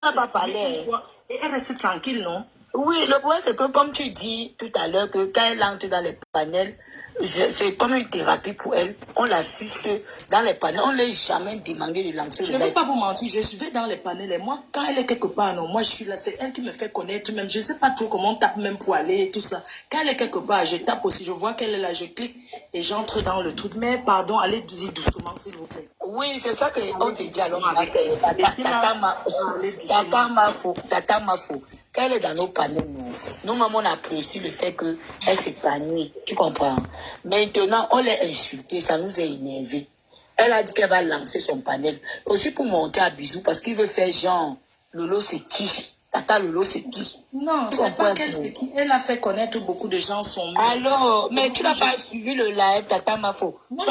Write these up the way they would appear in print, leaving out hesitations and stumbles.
n'a pas parlé. Et elle reste tranquille, non? Oui, le problème, c'est que comme tu dis tout à l'heure, que quand elle entre dans les panels, c'est comme une thérapie pour elle. On l'assiste dans les panels. On ne l'a jamais demandé de lancer Je ne vais pas vous mentir, je vais dans les panels et moi, quand elle est quelque part, non, moi je suis là, c'est elle qui me fait connaître même. Je ne sais pas trop comment on tape même pour aller et tout ça. Quand elle est quelque part, je tape aussi, je vois qu'elle est là, je clique et j'entre dans le truc. Mais pardon, allez-y doucement, s'il vous plaît. Oui, c'est ça qu'on te dit alors. Tata Mafo. Quand elle est dans nos panels, nous, maman, on apprécie le fait qu'elle s'épanouit. Tu comprends? Maintenant, on l'a insultée, ça nous a énervé. Elle a dit qu'elle va lancer son panel. Aussi pour monter à bisous, parce qu'il veut faire genre, Lolo c'est qui? Tata Lolo c'est qui? Non, c'est pas qu'elle c'est qui. Elle a fait connaître beaucoup de gens son nom. Alors, mais tu n'as pas suivi le live, Tata Mafo? Moi,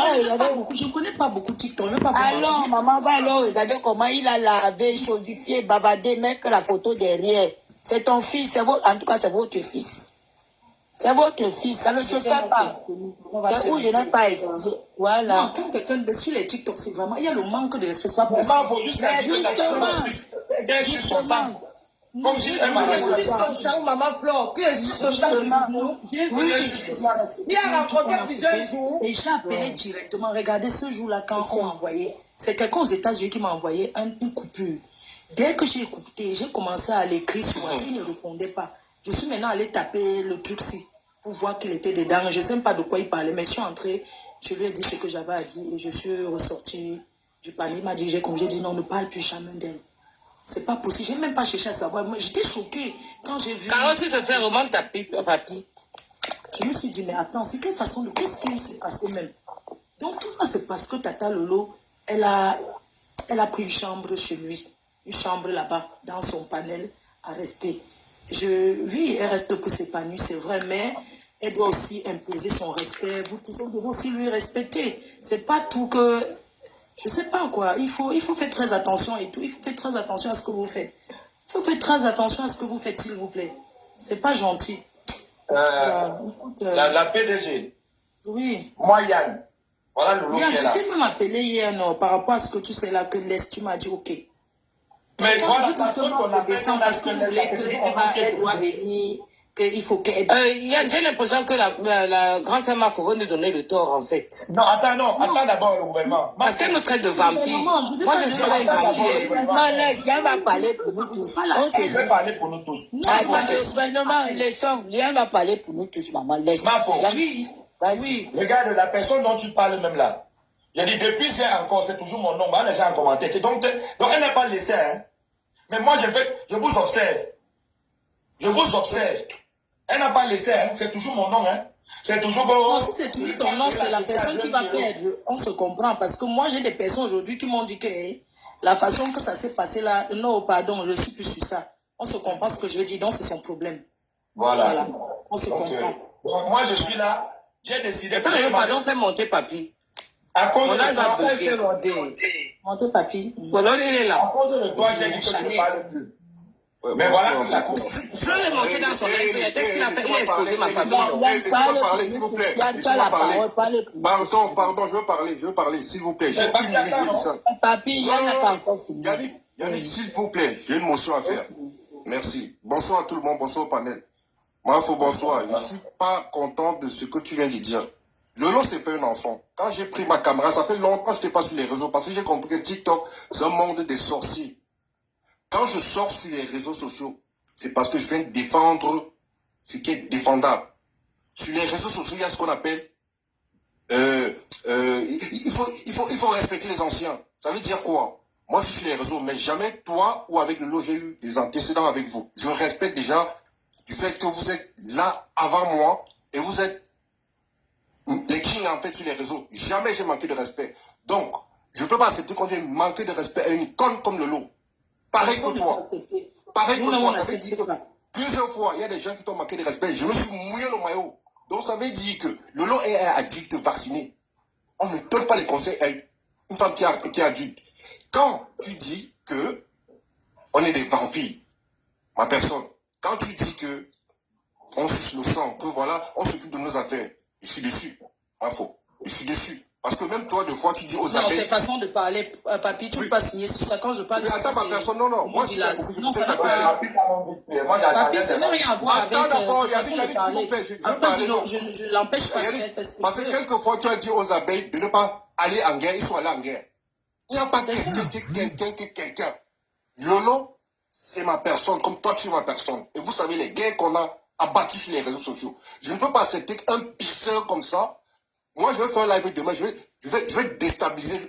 je ne connais pas beaucoup TikTok. Alors, maman va alors regarder comment il a lavé, chosifié, babadé, mettre la photo derrière. C'est ton fils, en tout cas, c'est votre fils. C'est votre fils, ça ne se fait pas. C'est où je n'ai pas échangé. Voilà. Non, quand quelqu'un sur les TikTok, c'est vraiment, il y a le manque de respect. C'est pas possible. Justement. Comme si elle m'a dit maman Flore, qui est juste ça. Oui, il a rencontré plusieurs jours. Et j'ai appelé directement. Regardez ce jour-là, quand on m'a envoyé, c'est quelqu'un aux États-Unis qui m'a envoyé une coupure. Dès que j'ai écouté, j'ai commencé à l'écrire sur WhatsApp, il ne répondait pas. Je suis maintenant allé taper le truc-ci pour voir qu'il était dedans. Je ne sais même pas de quoi il parlait, mais je suis entrée, je lui ai dit ce que j'avais à dire et je suis ressortie du panier. Il m'a dit, comme j'ai dit, non, ne parle plus jamais d'elle. C'est pas possible. Je n'ai même pas cherché à savoir. Moi, j'étais choquée quand j'ai vu. Carole, tu te fais remonter ta papy. Je me suis dit, mais attends, c'est quelle façon de. Qu'est-ce qui s'est passé même? Donc, tout ça, c'est parce que Tata Lolo, elle a pris une chambre chez lui. Une chambre là-bas, dans son panel, à rester. Oui, elle reste pour s'épanouir, c'est vrai, mais elle doit aussi imposer son respect. Vous tous, vous devez aussi lui respecter. C'est pas tout que. Je sais pas quoi. Il faut faire très attention et tout. Il faut faire très attention à ce que vous faites. Il faut faire très attention à ce que vous faites, s'il vous plaît. C'est pas gentil. La PDG. Oui. Moi, Yann. Voilà le lot Yann, qui est là. je t'ai même appelé hier, non, par rapport à ce que tu sais là, que tu m'as dit OK. Mais voilà, on a descendu parce qu'on voulait qu'elle doit venir, qu'il faut qu'elle... Yann, j'ai l'impression que la grande femme a faut nous donner le tort, en fait. Non, attends d'abord le gouvernement. Parce qu'elle me traite de vampire. Moi, je suis pas une vampire. Non, laisse, Yann va parler pour nous tous. Je vais parler pour nous tous. Le gouvernement, laissons. Yann va parler pour nous tous, maman, laisse. Oui. Vas-y. Regarde, la personne dont tu parles même là. Il a dit, depuis c'est encore, c'est toujours mon nom. Bah, les gens ont commenté. Donc elle n'a pas laissé, hein. Mais moi, je vous observe. Je vous observe. Elle n'a pas laissé, hein. C'est toujours mon nom, hein. C'est toujours... Non, si c'est toujours ton nom, c'est la personne qui va perdre. On se comprend. Parce que moi, j'ai des personnes aujourd'hui qui m'ont dit que la façon que ça s'est passé là, non, pardon, je suis plus sur ça. On se comprend ce que je veux dire, donc c'est son problème. Voilà. On se comprend. Donc, moi, je suis là. J'ai décidé... Pardon, fais monter papy. À cause de toi, Monter papy. Voilà, il est là. À cause de toi, j'ai dit que je ne parle plus. Mais voilà que ça commence. Je l'ai monté dans son live. Qu'est-ce qu'il a fait? Il a exposé ma famille. Laissez-moi parler, s'il vous plaît. Laissez-moi parler. Pardon, je veux parler, s'il vous plaît. J'ai une minute, je dis ça. Papy, il n'y a pas encore fini. Yannick, s'il vous plaît, j'ai une motion à faire. Merci. Bonsoir à tout le monde, bonsoir au panel. Mafo, bonsoir. Je ne suis pas content de ce que tu viens de dire. Lolo, c'est pas un enfant. Quand j'ai pris ma caméra, ça fait longtemps que je n'étais pas sur les réseaux parce que j'ai compris que TikTok, c'est un monde des sorciers. Quand je sors sur les réseaux sociaux, c'est parce que je viens défendre ce qui est défendable. Sur les réseaux sociaux, il y a ce qu'on appelle... il faut respecter les anciens. Ça veut dire quoi? Moi, je suis sur les réseaux, mais jamais toi ou avec Lolo, j'ai eu des antécédents avec vous. Je respecte déjà du fait que vous êtes là avant moi et vous êtes les kings en fait sur les réseaux. Jamais j'ai manqué de respect. Donc, je ne peux pas accepter qu'on vienne manquer de respect à une conne comme Lolo. Pareil que toi. Pareil que toi. Ça veut dire que plusieurs fois, il y a des gens qui t'ont manqué de respect. Je me suis mouillé le maillot. Donc, ça veut dire que Lolo est un adulte vacciné. On ne donne pas les conseils à une femme qui est adulte. Quand tu dis que on est des vampires, ma personne, quand tu dis que on suce le sang, que voilà, on s'occupe de nos affaires, je suis dessus. Info. Je suis dessus. Parce que même toi, des fois, tu dis aux Non, abeilles... c'est façon de parler, papi, tu ne peux pas signer sur ça. Quand je parle... Mais attends, ma personne, non. Moi, je suis là. Non, ça n'a pas... Moi, Papi, ça n'a rien à voir avec Attends, d'abord, sa façon de parler. Après, je l'empêche pas de faire ce parce que quelquefois, tu as dit aux abeilles de ne pas aller en guerre, ils sont allés en guerre. Il n'y a pas quelqu'un. Lolo, c'est ma personne, comme toi, tu es ma personne. Et vous savez, les guerres qu'on a abattues sur les réseaux sociaux. Je ne peux pas accepter qu'un pisseur comme ça... Moi, je vais faire un live demain, je vais déstabiliser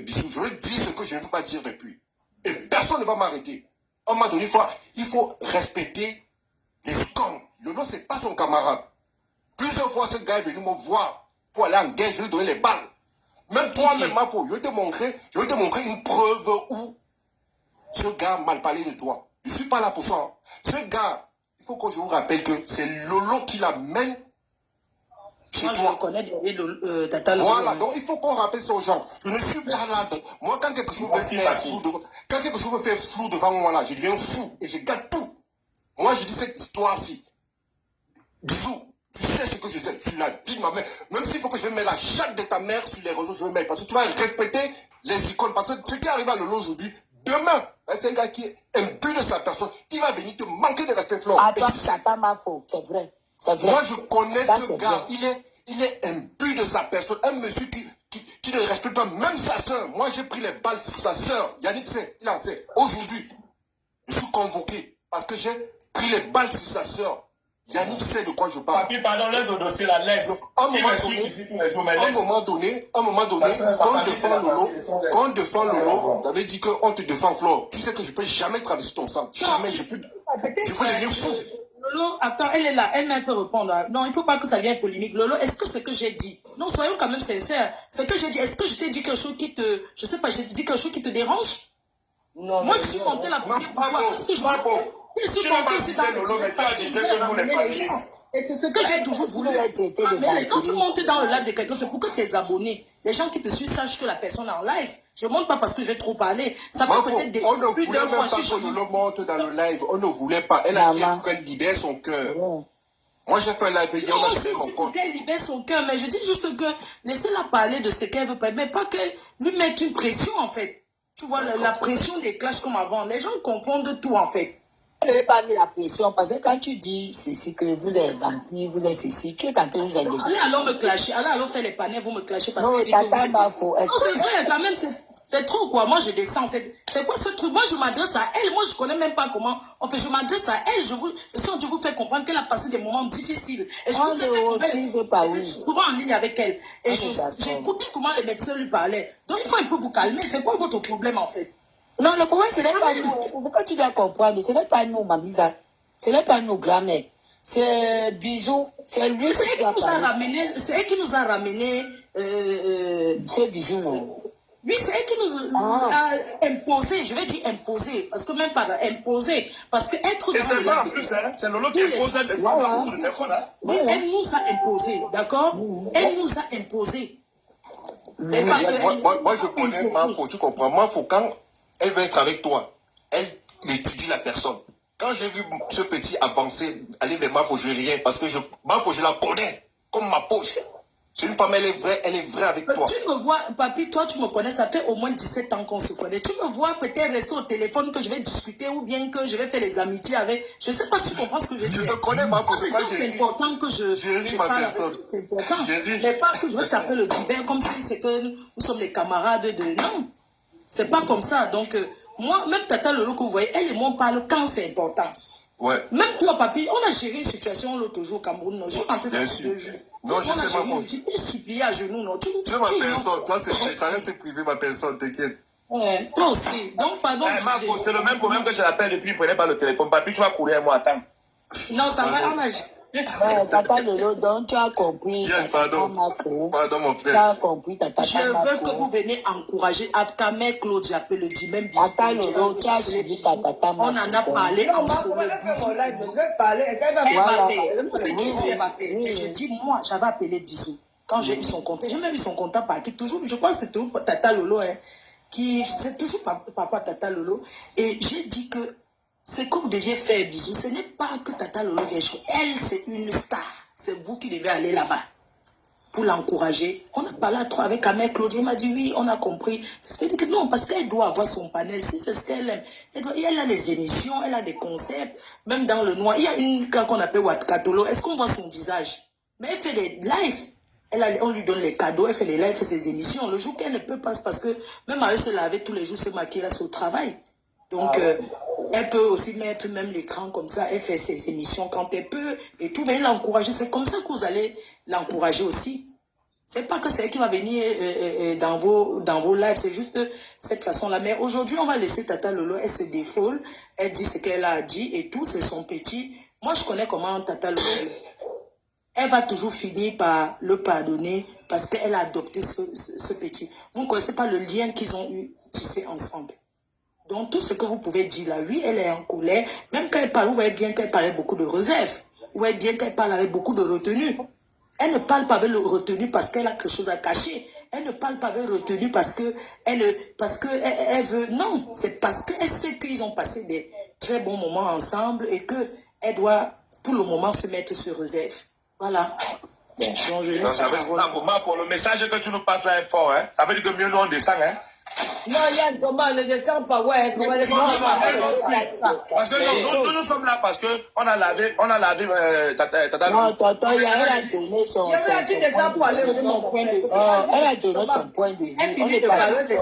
Bissou. Je vais dire ce que je ne veux pas dire depuis. Et personne ne va m'arrêter. À un moment donné, il faut respecter les scans. Lolo, ce n'est pas son camarade. Plusieurs fois, ce gars est venu me voir pour aller en guerre, je lui ai donné les balles. Même toi-même, ma faute. Je vais te montrer une preuve où ce gars a mal parlé de toi. Je ne suis pas là pour ça. Hein. Ce gars, il faut que je vous rappelle que c'est Lolo qui l'amène. Moi, je connais Tata Lolo. Voilà, donc il faut qu'on rappelle ça aux gens. Je ne suis pas là. Moi, quand quelque chose veut faire flou devant moi, là, je deviens fou et je garde tout. Moi, je dis cette histoire-ci. Bisous, tu sais ce que je sais. Je suis la vie de ma mère. Même s'il faut que je mette la chatte de ta mère sur les réseaux, je vais mettre. Parce que tu vas respecter les icônes. Parce que ce qui arrive à Lolo aujourd'hui, demain, c'est un gars qui est imbu de sa personne. Il va venir te manquer de respect, Flore. Attends, c'est pas ma faute, c'est vrai. Moi, je connais ce gars. Il est imbu de sa personne. Un monsieur qui ne respecte pas même sa soeur. Moi, j'ai pris les balles sur sa soeur. Yannick sait, il en sait. Aujourd'hui, je suis convoqué parce que j'ai pris les balles sur sa soeur. Yannick sait de quoi je parle. Papi, pardon, laisse au dossier, la laisse. À un moment donné, quand on défend Lolo, ça veut dire qu'on te défend, Flore. Tu sais que je ne peux jamais traverser ton sang. Jamais. Je peux devenir fou. Lolo, attends, elle est là, elle peut répondre. Non, il ne faut pas que ça vienne polémique. Lolo, est-ce que ce que j'ai dit, non, soyons quand même sincères, ce que j'ai dit, est-ce que je t'ai dit quelque chose qui te, je sais pas, j'ai dit quelque chose qui te dérange? Non, moi, je suis montée la première fois parce que je suis montée aussi dans le live parce que je voulais ramener les gens. Et c'est ce que j'ai toujours voulu. Mais quand tu montes dans le live de quelqu'un, c'est pour que tes abonnés, les gens qui te suivent, sachent que la personne est en live. Je ne monte pas parce que je vais trop parler. Ça peut peut-être des on ne voulait même pas que Lolo monte dans le live. On ne voulait pas. Elle a dit qu'elle libère son cœur. Moi, j'ai fait un live hier, on a fait mon compte. Elle libère son cœur, mais je dis juste que laissez-la parler de ce qu'elle veut pas, mais pas que lui mettre une pression, en fait. Tu vois, la pression des clashs comme avant. Les gens confondent tout, en fait. Je n'avais pas mis la pression parce que quand tu dis ceci, que vous êtes vampire, vous êtes ceci, tu es quand même vous êtes allez alors me clasher, allez alors faire les panneaux, vous me clashez parce que dit que vous êtes... Non, c'est vrai, quand même, c'est trop quoi. Moi, je descends. C'est quoi ce truc? Moi, je m'adresse à elle. Moi, je connais même pas comment. En fait, je m'adresse à elle. Je vous fais comprendre qu'elle a passé des moments difficiles. Et je vous ai fait comprendre. Je suis souvent en ligne avec elle. Et j'ai écouté comment les médecins lui parlaient. Donc, il faut un peu vous calmer. C'est quoi votre problème, en fait? Non, le problème, ce n'est pas nous. Pourquoi tu dois comprendre? Ce n'est pas nous, Mamisa. Ce n'est pas nous, grand-mère. C'est Bisou. C'est lui qui nous a ramené. C'est elle qui nous a ramené. C'est Bisou, non? Oui, c'est elle qui nous a imposé, je vais dire imposé, parce que même pas imposé, parce que être... Et c'est pas en plus, hein, c'est Lolo qui impose le téléphone. Oui, elle nous a imposé, d'accord? Elle nous a imposé. Moi, je connais Mafo, tu comprends? Mafo, quand elle veut être avec toi, elle étudie la personne. Quand j'ai vu ce petit avancer, aller vers Mafo, je rien, parce que Mafo, je la connais, comme ma poche. C'est une femme, elle est vraie avec toi. Tu me vois, papi, toi tu me connais, ça fait au moins 17 ans qu'on se connaît. Tu me vois peut-être rester au téléphone que je vais discuter ou bien que je vais faire les amitiés avec. Je ne sais pas si tu comprends ce que je dis. Je te connais, ma faute. C'est important que je parle avec toi. C'est important. Mais pas que je vais taper le divin comme si c'est que nous sommes les camarades de... Non, c'est pas comme ça. Donc, moi, même Tata Lolo que vous voyez, elle et moi on parle quand c'est important. Ouais. Même toi, papi, on a géré une situation l'autre jour au Cameroun. Non, je suis rentré ça pour 2 jours. Non, je sais ma faute. J'étais supplié à genoux. Non. Tu es ma personne. Toi, ça rien de privé, ma personne, t'inquiète. Ouais, toi aussi. Donc, pardon. C'est le même problème que je l'appelle depuis, prenez pas le téléphone. Papi, tu vas courir à moi, attends. Non, ça va, on a... Tata Lolo, donc tu as compris. Pardon, mon frère. Tu as compris, Tata Je veux que vous venez encourager Abkamé Claude, j'appelle le dit même bisou. Tata Lolo, tu as suivi Tata On en a parlé ensemble. Elle va faire. Et je dis, moi, j'avais appelé Bisou. Quand j'ai eu son compte, j'ai même eu son contact par qui toujours, je crois que c'était Tata Lolo, qui, c'est toujours papa Tata Lolo. Et j'ai dit que ce que vous deviez faire, Bisou, ce n'est pas que Tata Lolo vient jouer. Elle, c'est une star. C'est vous qui devez aller là-bas. pour l'encourager. On a parlé trop avec Amère Claudie, il m'a dit oui, on a compris. C'est ce qu'elle dit que non, parce qu'elle doit avoir son panel, si c'est ce qu'elle aime. Elle a des émissions, elle a des concepts, même dans le noir. Il y a une cas qu'on appelle Watkatolo, est-ce qu'on voit son visage? Mais elle fait des lives. On lui donne les cadeaux, elle fait les lives, elle fait ses émissions. Le jour qu'elle ne peut pas, c'est parce que même elle se laver tous les jours, se maquiller, là, c'est au travail. Donc, elle peut aussi mettre même l'écran comme ça, elle fait ses émissions quand elle peut, et tout, venez l'encourager. C'est comme ça que vous allez l'encourager aussi. C'est pas que c'est elle qui va venir dans vos lives, c'est juste cette façon-là. Mais aujourd'hui, on va laisser Tata Lolo, elle se défoule, elle dit ce qu'elle a dit et tout, c'est son petit. Moi, je connais comment Tata Lolo elle va toujours finir par le pardonner parce qu'elle a adopté ce petit. Vous ne connaissez pas le lien qu'ils ont eu tissé ensemble. Donc, tout ce que vous pouvez dire là, oui, elle est en colère. Même quand elle parle, vous voyez bien qu'elle parle avec beaucoup de réserve. Vous voyez bien qu'elle parle avec beaucoup de retenue. Elle ne parle pas avec le retenue parce qu'elle a quelque chose à cacher. Elle ne parle pas avec retenue parce que elle veut. Non, c'est parce qu'elle sait qu'ils ont passé des très bons moments ensemble et qu'elle doit pour le moment se mettre sur réserve. Voilà. Donc, je laisse pour le message que tu nous passes là est fort, hein. Ça veut dire que mieux nous on descend, hein. Non, Yann, comment on ne descend pas, ouais. Comment Parce que nous sommes là parce que on a lavé, Tata. Non, tonton, elle a donné son point de vue. Elle finit de parler,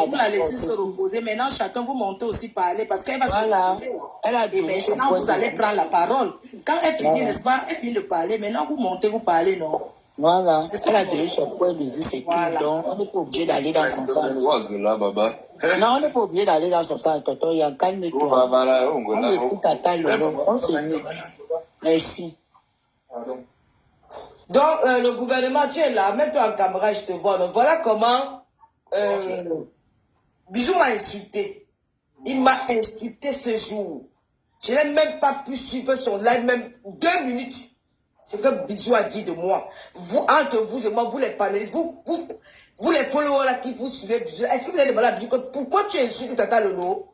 vous la laissez se reposer. Maintenant, chacun vous montez aussi parler parce qu'elle va se reposer. Et maintenant, vous allez prendre la parole. Quand elle finit, n'est-ce pas, elle finit de parler. Maintenant, vous montez, vous parlez, non? Voilà, elle a donné son point de vue, c'est tout. Donc, on n'est pas obligé d'aller dans son sens. Non, on n'est pas obligé d'aller dans son sens, tonton. Il y a calme-toi. On écoute Tata Lolo, on se met. Merci. Donc, le gouvernement, tu es là, mets-toi en caméra, je te vois. Donc, voilà comment Bijou m'a insulté. Il m'a insulté ce jour. Je n'ai même pas pu suivre son live, même 2 minutes. C'est que Bijou a dit de moi. Vous, entre vous et moi, vous les panélistes, vous les followers là qui vous suivez Bijou, est-ce que vous avez demandé à Bijou pourquoi tu insultes Tata Lolo?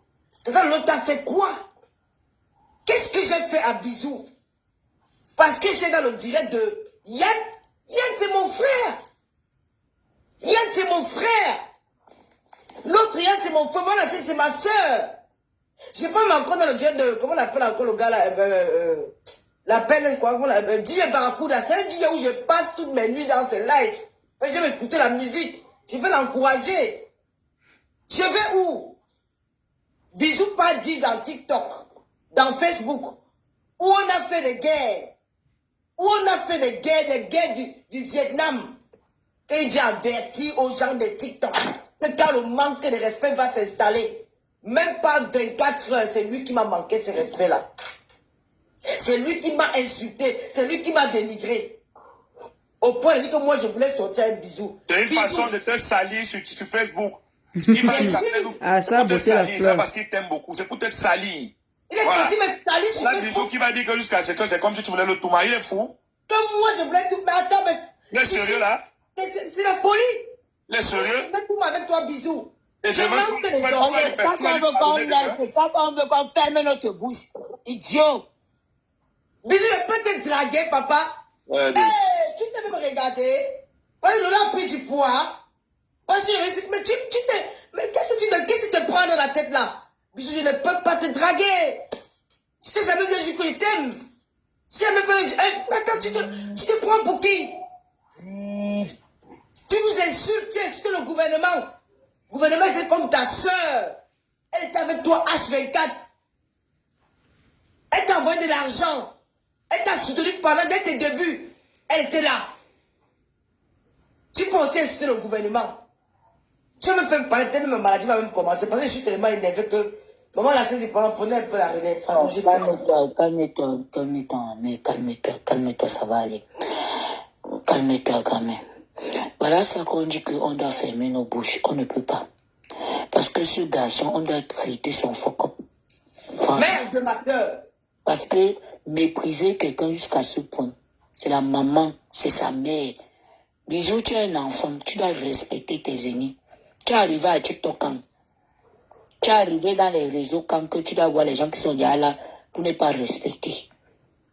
Tata Lolo t'a fait quoi? Qu'est-ce que j'ai fait à Bijou? Parce que j'ai dans le direct de Yann. Yann, c'est mon frère. Yann, c'est mon frère. L'autre Yann, c'est mon frère. Moi, là, c'est ma soeur. Je parle encore dans le direct de, comment on appelle encore le gars là, la peine, quoi, DJ Barracuda. C'est un DJ où je passe toutes mes nuits dans ses lives. Je vais écouter la musique. Je vais l'encourager. Je vais où? Bisous pas dit dans TikTok, dans Facebook, où on a fait des guerres. Où on a fait des guerres du Vietnam. Et j'ai averti aux gens de TikTok que quand le manque de respect va s'installer, même pas 24 heures, c'est lui qui m'a manqué ce respect-là. C'est lui qui m'a insulté, c'est lui qui m'a dénigré. Au point de dire que moi, je voulais sortir un bisou. C'est une façon de te salir sur Facebook. Ça, beauté la fleur. C'est parce qu'il t'aime beaucoup, c'est pour te salir. Il est parti me salir sur Facebook. Bisou qui va dire que jusqu'à ce que c'est comme si tu voulais le tout marier, il est fou. Comme moi, je voulais tout. Mais attends, mais. Il est sérieux là? C'est la folie. Il est sérieux? Je vais tout avec toi, bisou. Et je veux c'est ça qu'on veut qu'on ferme notre bouche. Idiot. Bisou, je peux te draguer, papa. Ouais, tu t'es même regardé. Parce que Lola a pris du poids. Parce que mais qu'est-ce que tu te prends dans la tête là? Bisou, je ne peux pas te draguer. Je t'ai jamais vu que je t'aime. Si elle me fait. Attends, tu te prends pour qui? Tu nous insultes, tu insultes le gouvernement. Le gouvernement était comme ta soeur. Elle était avec toi H24. Elle t'a envoyé de l'argent. Elle t'a soutenu pendant dès tes débuts. Elle était là. Tu pensais insulter le gouvernement. Tu me fais parler, peut-être ma maladie va même commencer. Parce que je suis tellement énervé que. Maman, la saisie, prenez un peu la relève. Calme-toi, ça va aller. Calme-toi quand même. Voilà ça qu'on dit qu'on doit fermer nos bouches. On ne peut pas. Parce que ce garçon, on doit traiter son fuck-up. Merde de ma cœur. Parce que mépriser quelqu'un jusqu'à ce point, c'est la maman, c'est sa mère. Bisous, tu es un enfant, tu dois respecter tes aînés. Tu es arrivé à TikTok quand? Tu es arrivé dans les réseaux quand que tu dois voir les gens qui sont déjà là pour ne pas respecter.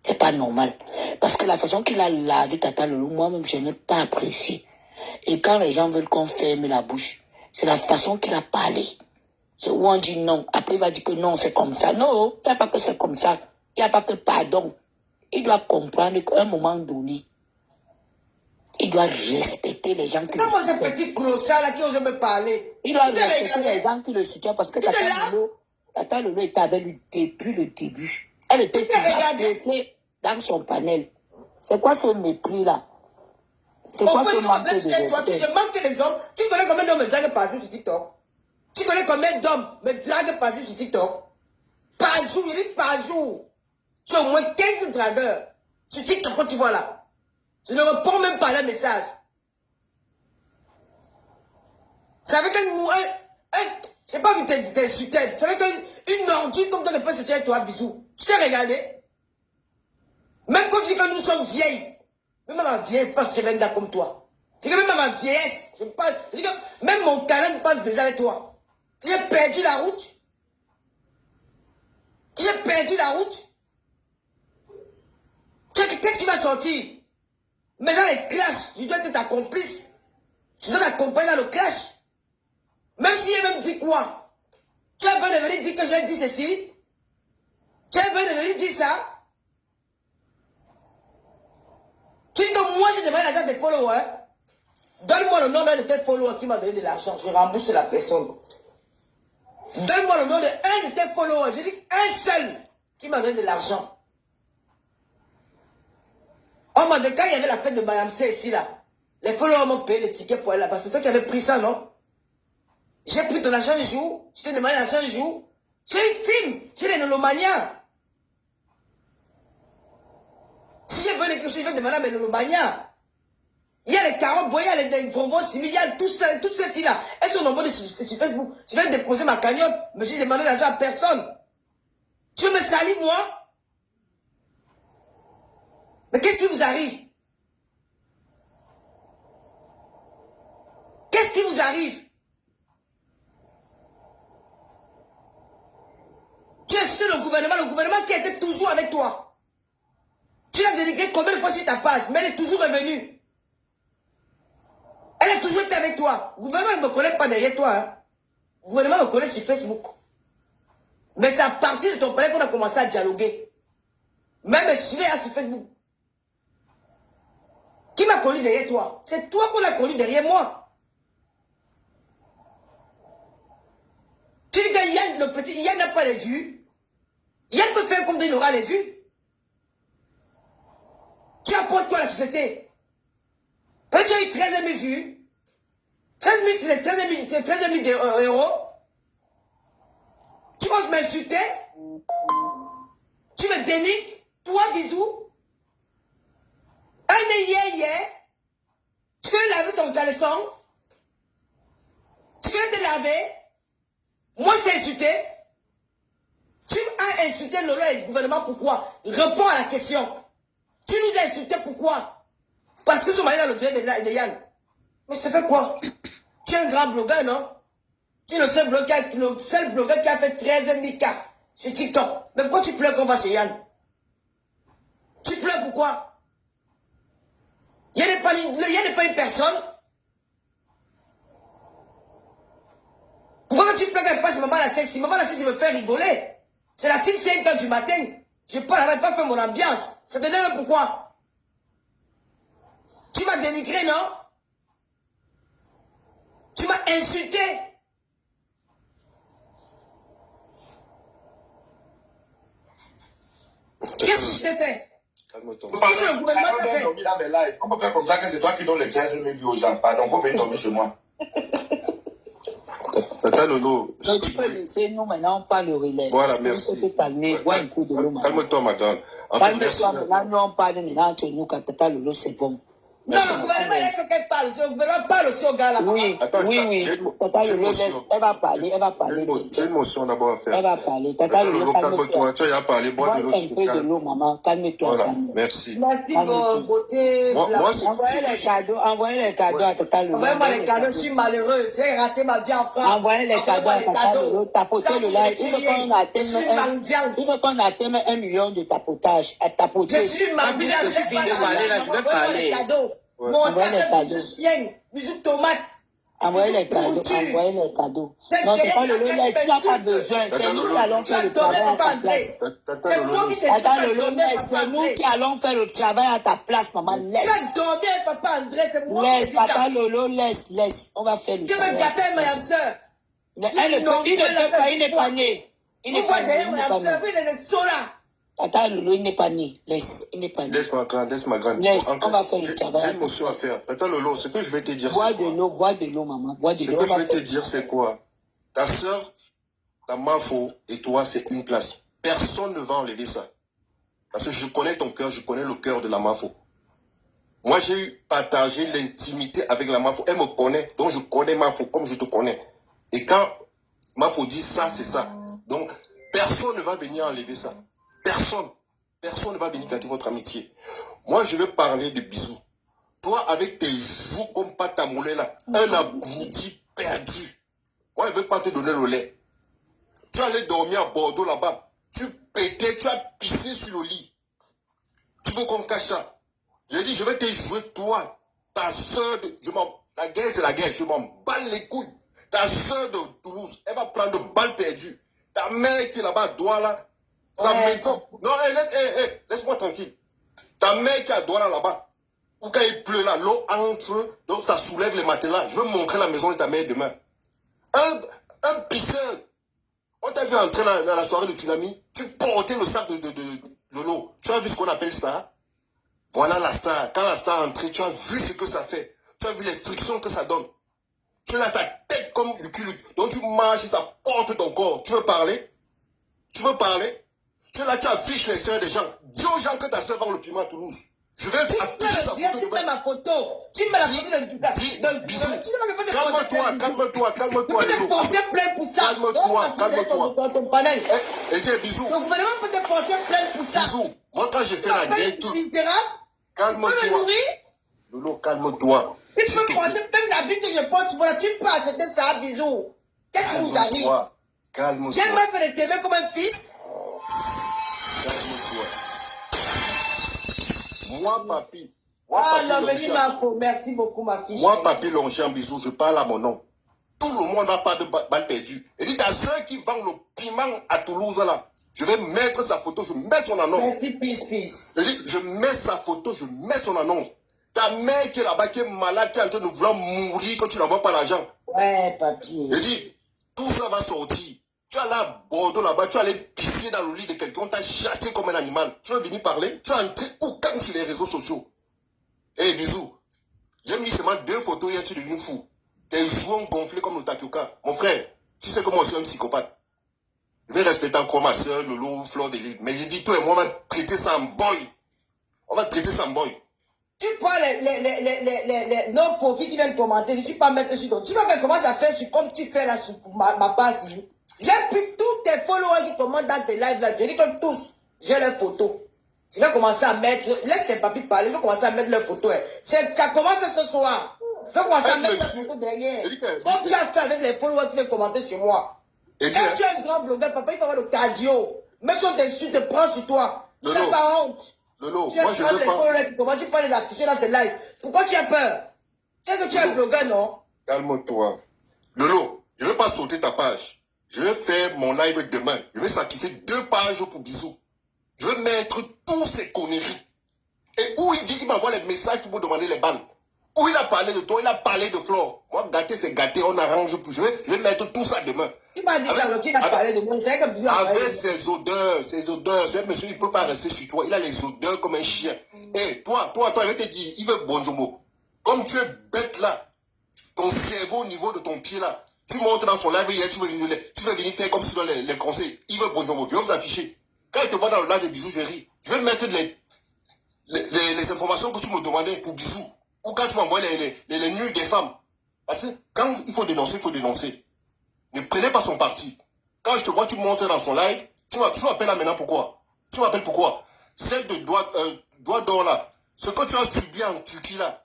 C'est pas normal. Parce que la façon qu'il a lavé Tata Lolo, moi-même, je n'ai pas apprécié. Et quand les gens veulent qu'on ferme la bouche, c'est la façon qu'il a parlé. C'est où on dit non. Après, il va dire que non, c'est comme ça. Non, il n'y a pas que c'est comme ça. Il n'y a pas que pardon. Il doit comprendre qu'à un moment donné, il doit respecter les gens qui le Comment ce soutiennent. petit clochard là qui ose me parler? Il doit respecter les gens qui le soutiennent parce que Tata Lolo était avec lui depuis le début. Elle était pressée dans son panel. C'est quoi ce mépris-là? C'est quoi ce manque de respect? Je manque des hommes. Tu connais combien d'hommes me draguent par jour sur TikTok? Tu connais combien d'hommes me draguent par jour sur TikTok? Par jour, il dit par jour. Tu as au moins 15 dragueurs sur TikTok quand tu vois là. Je ne réponds même pas à un message. C'est avec j'ai pas vu t'insulter. C'est avec une ordure comme toi ne peut se tirer toi, bisous. Tu t'es regardé? Même quand tu dis que nous sommes vieilles, même ma vieille pas se là comme toi. C'est que même ma vieillesse, je dis que même mon talent ne pas baiser avec toi. J'ai perdu la route. J'ai perdu la route. Qu'est-ce qui va sortir? Mais dans les clashs, je dois être ta complice. Je dois t'accompagner dans le clash. Même si elle même dit quoi? Tu as besoin de venir dire que j'ai dit ceci? Tu as besoin de venir dire ça? Tu dis que moi j'ai demandé l'argent des followers. Donne-moi le nom d'un de tes followers qui m'a donné de l'argent. Je rembourse la personne. Donne-moi le nom d'un de tes followers. J'ai dit un seul qui m'a donné de l'argent. Oh, quand il y avait la fête de Bayamsé ici, là, les followers m'ont payé les tickets pour aller là-bas. C'est toi qui avais pris ça, non? J'ai pris ton argent un jour. Je t'ai demandé l'argent un jour. J'ai une team. J'ai des nolomaniens. Si j'ai besoin de quelque chose, je vais demander à mes nolomaniens. Il y a les carottes boyées, il y a les bonbons simili, il y a toutes ces filles-là. Elles sont nombreuses sur Facebook. Je vais déposer ma cagnotte, mais j'ai demandé l'argent à personne. Tu me salis, moi? Mais qu'est-ce qui vous arrive? Qu'est-ce qui vous arrive? Tu as insulté le gouvernement qui était toujours avec toi. Tu l'as dénigré combien de fois sur ta page, mais elle est toujours revenue. Elle a toujours été avec toi. Le gouvernement ne me connaît pas derrière toi. Hein. Le gouvernement me connaît sur Facebook. Mais c'est à partir de ton palais qu'on a commencé à dialoguer. Même suivez sur Facebook. Qui m'a connu derrière toi? C'est toi qu'on a connu derrière moi. Tu dis que Yann, le petit, Yann n'a pas les vues. Yann peut faire comme il aura les vues. Tu apportes toi à la société. Quand tu as eu 13 000 vues, 13 000, c'est 13 000 euros. Tu oses m'insulter. Tu me dénigres. Toi, bisous. Un hier. Tu connais laver ton caleçon? Tu connais te laver? Moi, je t'ai insulté. Tu as insulté Lolo et le gouvernement, pourquoi? Réponds à la question. Tu nous as insulté, pourquoi? Parce que son mari est dans le direct de Yann. Mais ça fait quoi? Tu es un grand blogueur, non? Tu es le seul blogueur qui a fait 13 000 cas sur TikTok. Mais pourquoi tu pleures qu'on va chez Yann? Tu pleures pourquoi? Il n'y a pas une personne. Pourquoi tu pleures qu'elle passe maman la sexy? Maman la sexy me fait rigoler. C'est la team 5 h du matin. Je n'avais pas fait mon ambiance. Ça te donne pourquoi? Tu m'as dénigré, non? Tu m'as insulté. Qu'est-ce que je t'ai fait? Calme-toi. Qu'est-ce que le gouvernement t'a fait? On peut faire comme ça que c'est toi qui donnes les 13 000 vues aux gens. Pardon, faut venir dormir chez moi. Tata Lolo. Mais tu peux laisser, nous maintenant on parle le relais. Voilà, merci. Tu peux te calmer, bois un coup de l'eau. Calme-toi, madame. En fait, merci. Calme-toi, maintenant nous on parle maintenant entre nous quand Tata Lolo c'est bon. Non, le gouvernement, il faut qu'elle parle. Le gouvernement parle aussi au gars là. Oui, Attends, oui. Tata j'ai une Lolo, laisse. motion. Elle va parler, elle va parler. J'ai une motion d'abord à faire. Elle va parler. Tata Tata Lolo, Lolo, calme-toi. calme-toi. Tu as parlé, bois Bois de l'eau, un tu te peu de calmes. l'eau, maman. Calme-toi, Voilà, calme-toi. merci. Merci pour beauté. Moi, c'est Envoyez les cadeaux à Tata Lolo. Envoyez-moi les cadeaux, je suis malheureuse. J'ai raté ma vie en France. Envoyez les cadeaux à Tata Lolo. Tapotez le live. Il faut qu'on atteigne 1 million de tapotage. À tapoter. Je suis mendiante. Je vais parler. Mon frère, bisous chien, bisous tomate. Envoyez les cadeaux, envoyez les cadeaux. Non, Tata Lolo, tu n'as pas besoin. C'est nous qui allons faire le travail à ta place. C'est moi qui t'ai dit Tata que Lolo, c'est nous qui allons faire le travail à ta place, maman. Tu Laisse. as dormi avec papa André, c'est moi qui Laisse, t'ai dit ça. Tata Lolo, laisse. On va faire le Tu veux travail. gâter ma soeur. Il ne peut pas, il n'est pas né. Il n'est Vous pas voyez né. derrière ma soeur, il est sola. Tata Lolo, il n'est pas né. Laisse, il n'est pas né. Laisse ma grande. Laisse, on va faire le travail. J'ai une motion à faire. Tata Lolo, ce que je vais te dire, Bois c'est quoi? bois de l'eau, maman. Bois de Ce l'eau. que je vais te dire, c'est quoi? Ta soeur, ta Mafo et toi, c'est une place. Personne ne va enlever ça. Parce que je connais ton cœur, je connais le cœur de la Mafo. Moi, j'ai eu partagé l'intimité avec la Mafo. Elle me connaît, donc je connais Mafo comme je te connais. Et quand Mafo dit ça, c'est ça. Donc, personne ne va venir enlever ça. Personne. Personne ne va venir gâter votre amitié. Moi, je vais parler de bisous. Toi, avec tes joues comme pâte à moulin là, un abruti perdu. Moi, je ne vais pas te donner le lait. Tu allais dormir à Bordeaux là-bas. Tu pétais, tu as pissé sur le lit. Tu veux qu'on cache ça? J'ai dit, je vais te jouer toi, ta soeur de... La guerre, c'est la guerre. Je m'en bats les couilles. Ta soeur de Toulouse, elle va prendre de balles perdues. Ta mère qui est là-bas, Douala, sa maison. Non, laisse-moi tranquille. Ta mère qui est à Douala là-bas, ou quand il pleut là, l'eau entre, donc ça soulève les matelas. Je vais montrer la maison de ta mère demain. Un pisseur. On t'a vu entrer dans la soirée de tsunami. Tu portais le sac de l'eau. Tu as vu ce qu'on appelle star? Voilà la star. Quand la star est entrée, tu as vu ce que ça fait. Tu as vu les frictions que ça donne. Tu as ta tête comme le cul. Donc tu marches et ça porte ton corps. Tu veux parler? Tu veux parler? Tu es là, tu affiches les soeurs des gens. Dis aux gens que ta soeur vend le piment à Toulouse. Je vais afficher sa photo. Tu mets ma photo. Tu mets la photo de... Bisous. Calme-toi. Tu peux te porter plainte pour ça. Calme-toi. Dans ton panel. Et tiens, bisous. Le gouvernement peut te porter plainte pour ça. Bisous. Moi, quand j'ai fait la guerre, tout... Calme-toi. Lolo, calme-toi. Tu peux porter même la vie que je porte. Voilà, tu peux acheter ça, bisous. Qu'est-ce qui vous arrive? Calme-toi. J'aime pas faire le TV comme un fils. Calme-toi. Moi, papi. Merci beaucoup, ma fille. Moi, papi Longchamp, bisous, je parle à mon nom. Tout le monde n'a pas de balle perdue. Et dit, ta soeur qui vend le piment à Toulouse, là, je vais mettre sa photo, je mets son annonce. Merci, peace. Je dis, je mets sa photo, je mets son annonce. Ta mère qui est là-bas, qui est malade, qui est en train de vouloir mourir quand tu n'envoies pas l'argent. Ouais, papi. Je dis, tout ça va sortir. Tu es là à Bordeaux là-bas, tu allais pisser dans le lit de quelqu'un, on t'a chassé comme un animal. Tu vas venir parler, tu es entré ou quand sur les réseaux sociaux. Eh, bisous. J'ai mis seulement 2 photos hier, tu es devenu fou. Tes joues gonflés comme le tapioca. Mon frère, tu sais que moi aussi un psychopathe. Je vais respecter encore ma soeur, Lolo, Fleur de Lille. Mais j'ai dit, toi et moi, on va traiter ça en boy. On va traiter ça en boy. Tu prends les non-profits qui viennent commenter, si tu peux mettre sur ton... Tu vois qu'elle commence à faire comme tu fais là sur ma base ici. J'ai pris tous tes followers qui commentent dans tes lives là. J'ai dit que tous, j'ai leurs photos. Je vais commencer à mettre... Laisse tes papis parler, je vais commencer à mettre leurs photos. Ça commence ce soir. Je vais commencer à mettre leurs photos derrière. Comme tu as fait avec les followers qui viennent commenter sur moi. Quand tu es un grand blogueur, papa, il faut avoir le cardio. Même si on t'insulte, te prend sur toi. Tu n'as pas honte. Lolo, tu moi je veux pas... Comment tu peux les afficher dans tes lives? Pourquoi tu as peur? Tu sais que tu es un blogueur, non? Calme-toi. Lolo, je ne vais pas sauter ta page. Je vais faire mon live demain. Je vais sacrifier 2 pages pour bisous. Je vais mettre tous ces conneries. Et où il dit, il m'envoie les messages pour me demander les balles. Où il a parlé de toi, il a parlé de Flore. Moi, gâter, c'est gâter, on arrange plus. Je vais mettre tout ça demain. Tu m'as dit ça, il a parlé de moi. C'est que bisous. Avec ses odeurs. Ce monsieur, il ne peut pas rester sur toi. Il a les odeurs comme un chien. Et toi, il va te dire, il veut bonjour. Comme tu es bête là, ton cerveau au niveau de ton pied là, tu montes dans son live hier, tu veux venir faire comme si dans les conseils. Il veut bonjour. Je vais vous afficher. Quand il te voit dans le live de bisous, je ris. Je vais mettre les informations que tu me demandais pour bisous. ou quand tu m'envoies les nuls des femmes. Parce que quand il faut dénoncer, il faut dénoncer. Ne prenez pas son parti. Quand je te vois, tu montes dans son live, tu m'appelles là maintenant pourquoi? Tu m'appelles pourquoi? Celle de doigt d'or là, ce que tu as subi en Turquie là,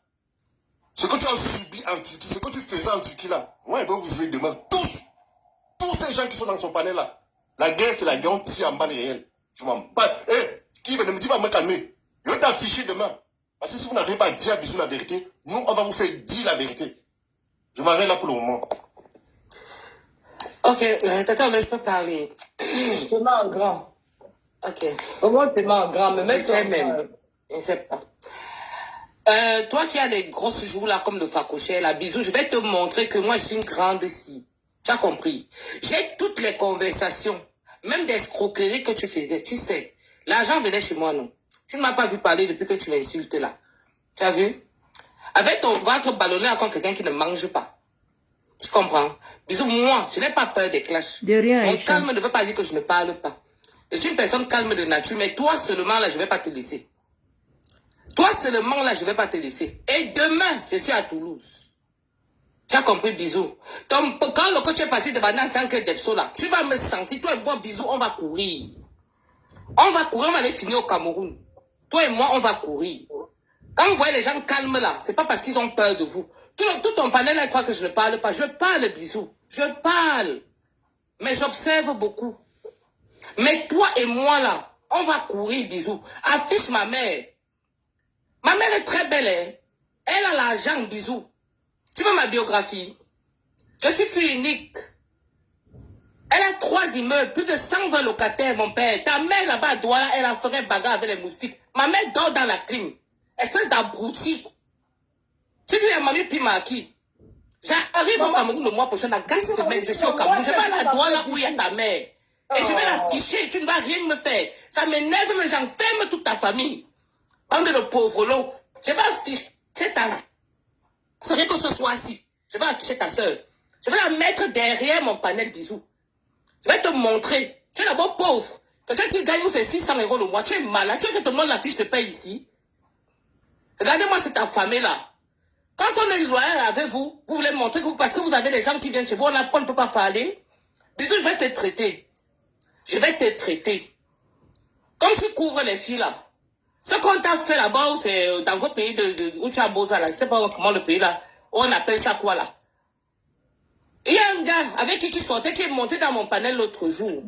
ce que tu as subi en Turquie, ce que tu faisais en Turquie là, moi je vais vous jouer demain. Tous ces gens qui sont dans son panel là, la guerre c'est la guerre, on tire en bas les réels. Je m'en bats. Qui ne me dit pas me calmer. Je vais t'afficher demain. Parce que si vous n'arrivez pas à dire à Bisou la vérité, nous on va vous faire dire la vérité. Je m'arrête là pour le moment. Ok, attends, je peux parler. Je te mets en grand. Ok. Comment te mets en grand? Mais Je sais même. Je ne sais pas. Toi qui as des grosses joues là, comme le Fakochet, là, Bisou, je vais te montrer que moi, je suis une grande fille. Tu as compris? J'ai toutes les conversations, même des escroqueries que tu faisais. Tu sais, l'argent venait chez moi, non? Tu ne m'as pas vu parler depuis que tu m'insultes là. Tu as vu? Avec ton ventre ballonné à comme quelqu'un qui ne mange pas. Tu comprends? Bisous, moi, je n'ai pas peur des clashs. De rien, Mon Aïcha. calme ne veut pas dire que je ne parle pas. Je suis une personne calme de nature, mais toi seulement là, je ne vais pas te laisser. Toi seulement là, je ne vais pas te laisser. Et demain, je suis à Toulouse. Tu as compris, Bisous? Quand le coach est parti de Bana en tant que Depso là, tu vas me sentir, toi et moi, Bisous, on va courir. On va courir, on va aller finir au Cameroun. Toi et moi, on va courir. Quand vous voyez les gens calmes là, c'est pas parce qu'ils ont peur de vous. Tout ton panel là, croit que je ne parle pas. Je parle, Bisous. Je parle. Mais j'observe beaucoup. Mais toi et moi là, on va courir, Bisous. Affiche ma mère. Ma mère est très belle, hein. Elle a l'argent, Bisous. Tu veux ma biographie? Je suis fille unique. Elle a 3 immeubles, plus de 120 locataires, mon père. Ta mère là-bas à Douala, elle a fait un bagarre avec les moustiques. Ma mère dort dans la clim. Espèce d'abruti. Tu dis à mamie Pimaki. J'arrive au Cameroun le mois prochain, dans 4 semaines, je suis au Cameroun. Je vais aller à Douala où il y a ta mère. Et je vais l'afficher, tu ne vas rien me faire. Ça m'énerve, mais j'enferme toute ta famille. Bande de pauvres lots. Je vais afficher ta soeur, que ce soit-ci. Je vais afficher ta soeur. Je vais la mettre derrière mon panel, Bisous. Je vais te montrer. Tu es d'abord pauvre. Quelqu'un qui gagne ses 600 € le mois. Tu es malade. Tu veux que tout le monde la fiche de paie ici? Regardez-moi cette affamée-là. Quand on est loyal avec vous, vous voulez montrer que vous, parce que vous avez des gens qui viennent chez vous, on ne peut pas parler. Bisous, je vais te traiter. Je vais te traiter. Comme tu couvres les filles là. Ce qu'on t'a fait là-bas, c'est dans vos pays où tu as Boza là. Je ne sais pas comment le pays là, où on appelle ça quoi là. Il y a un gars avec qui tu sortais qui est monté dans mon panel l'autre jour.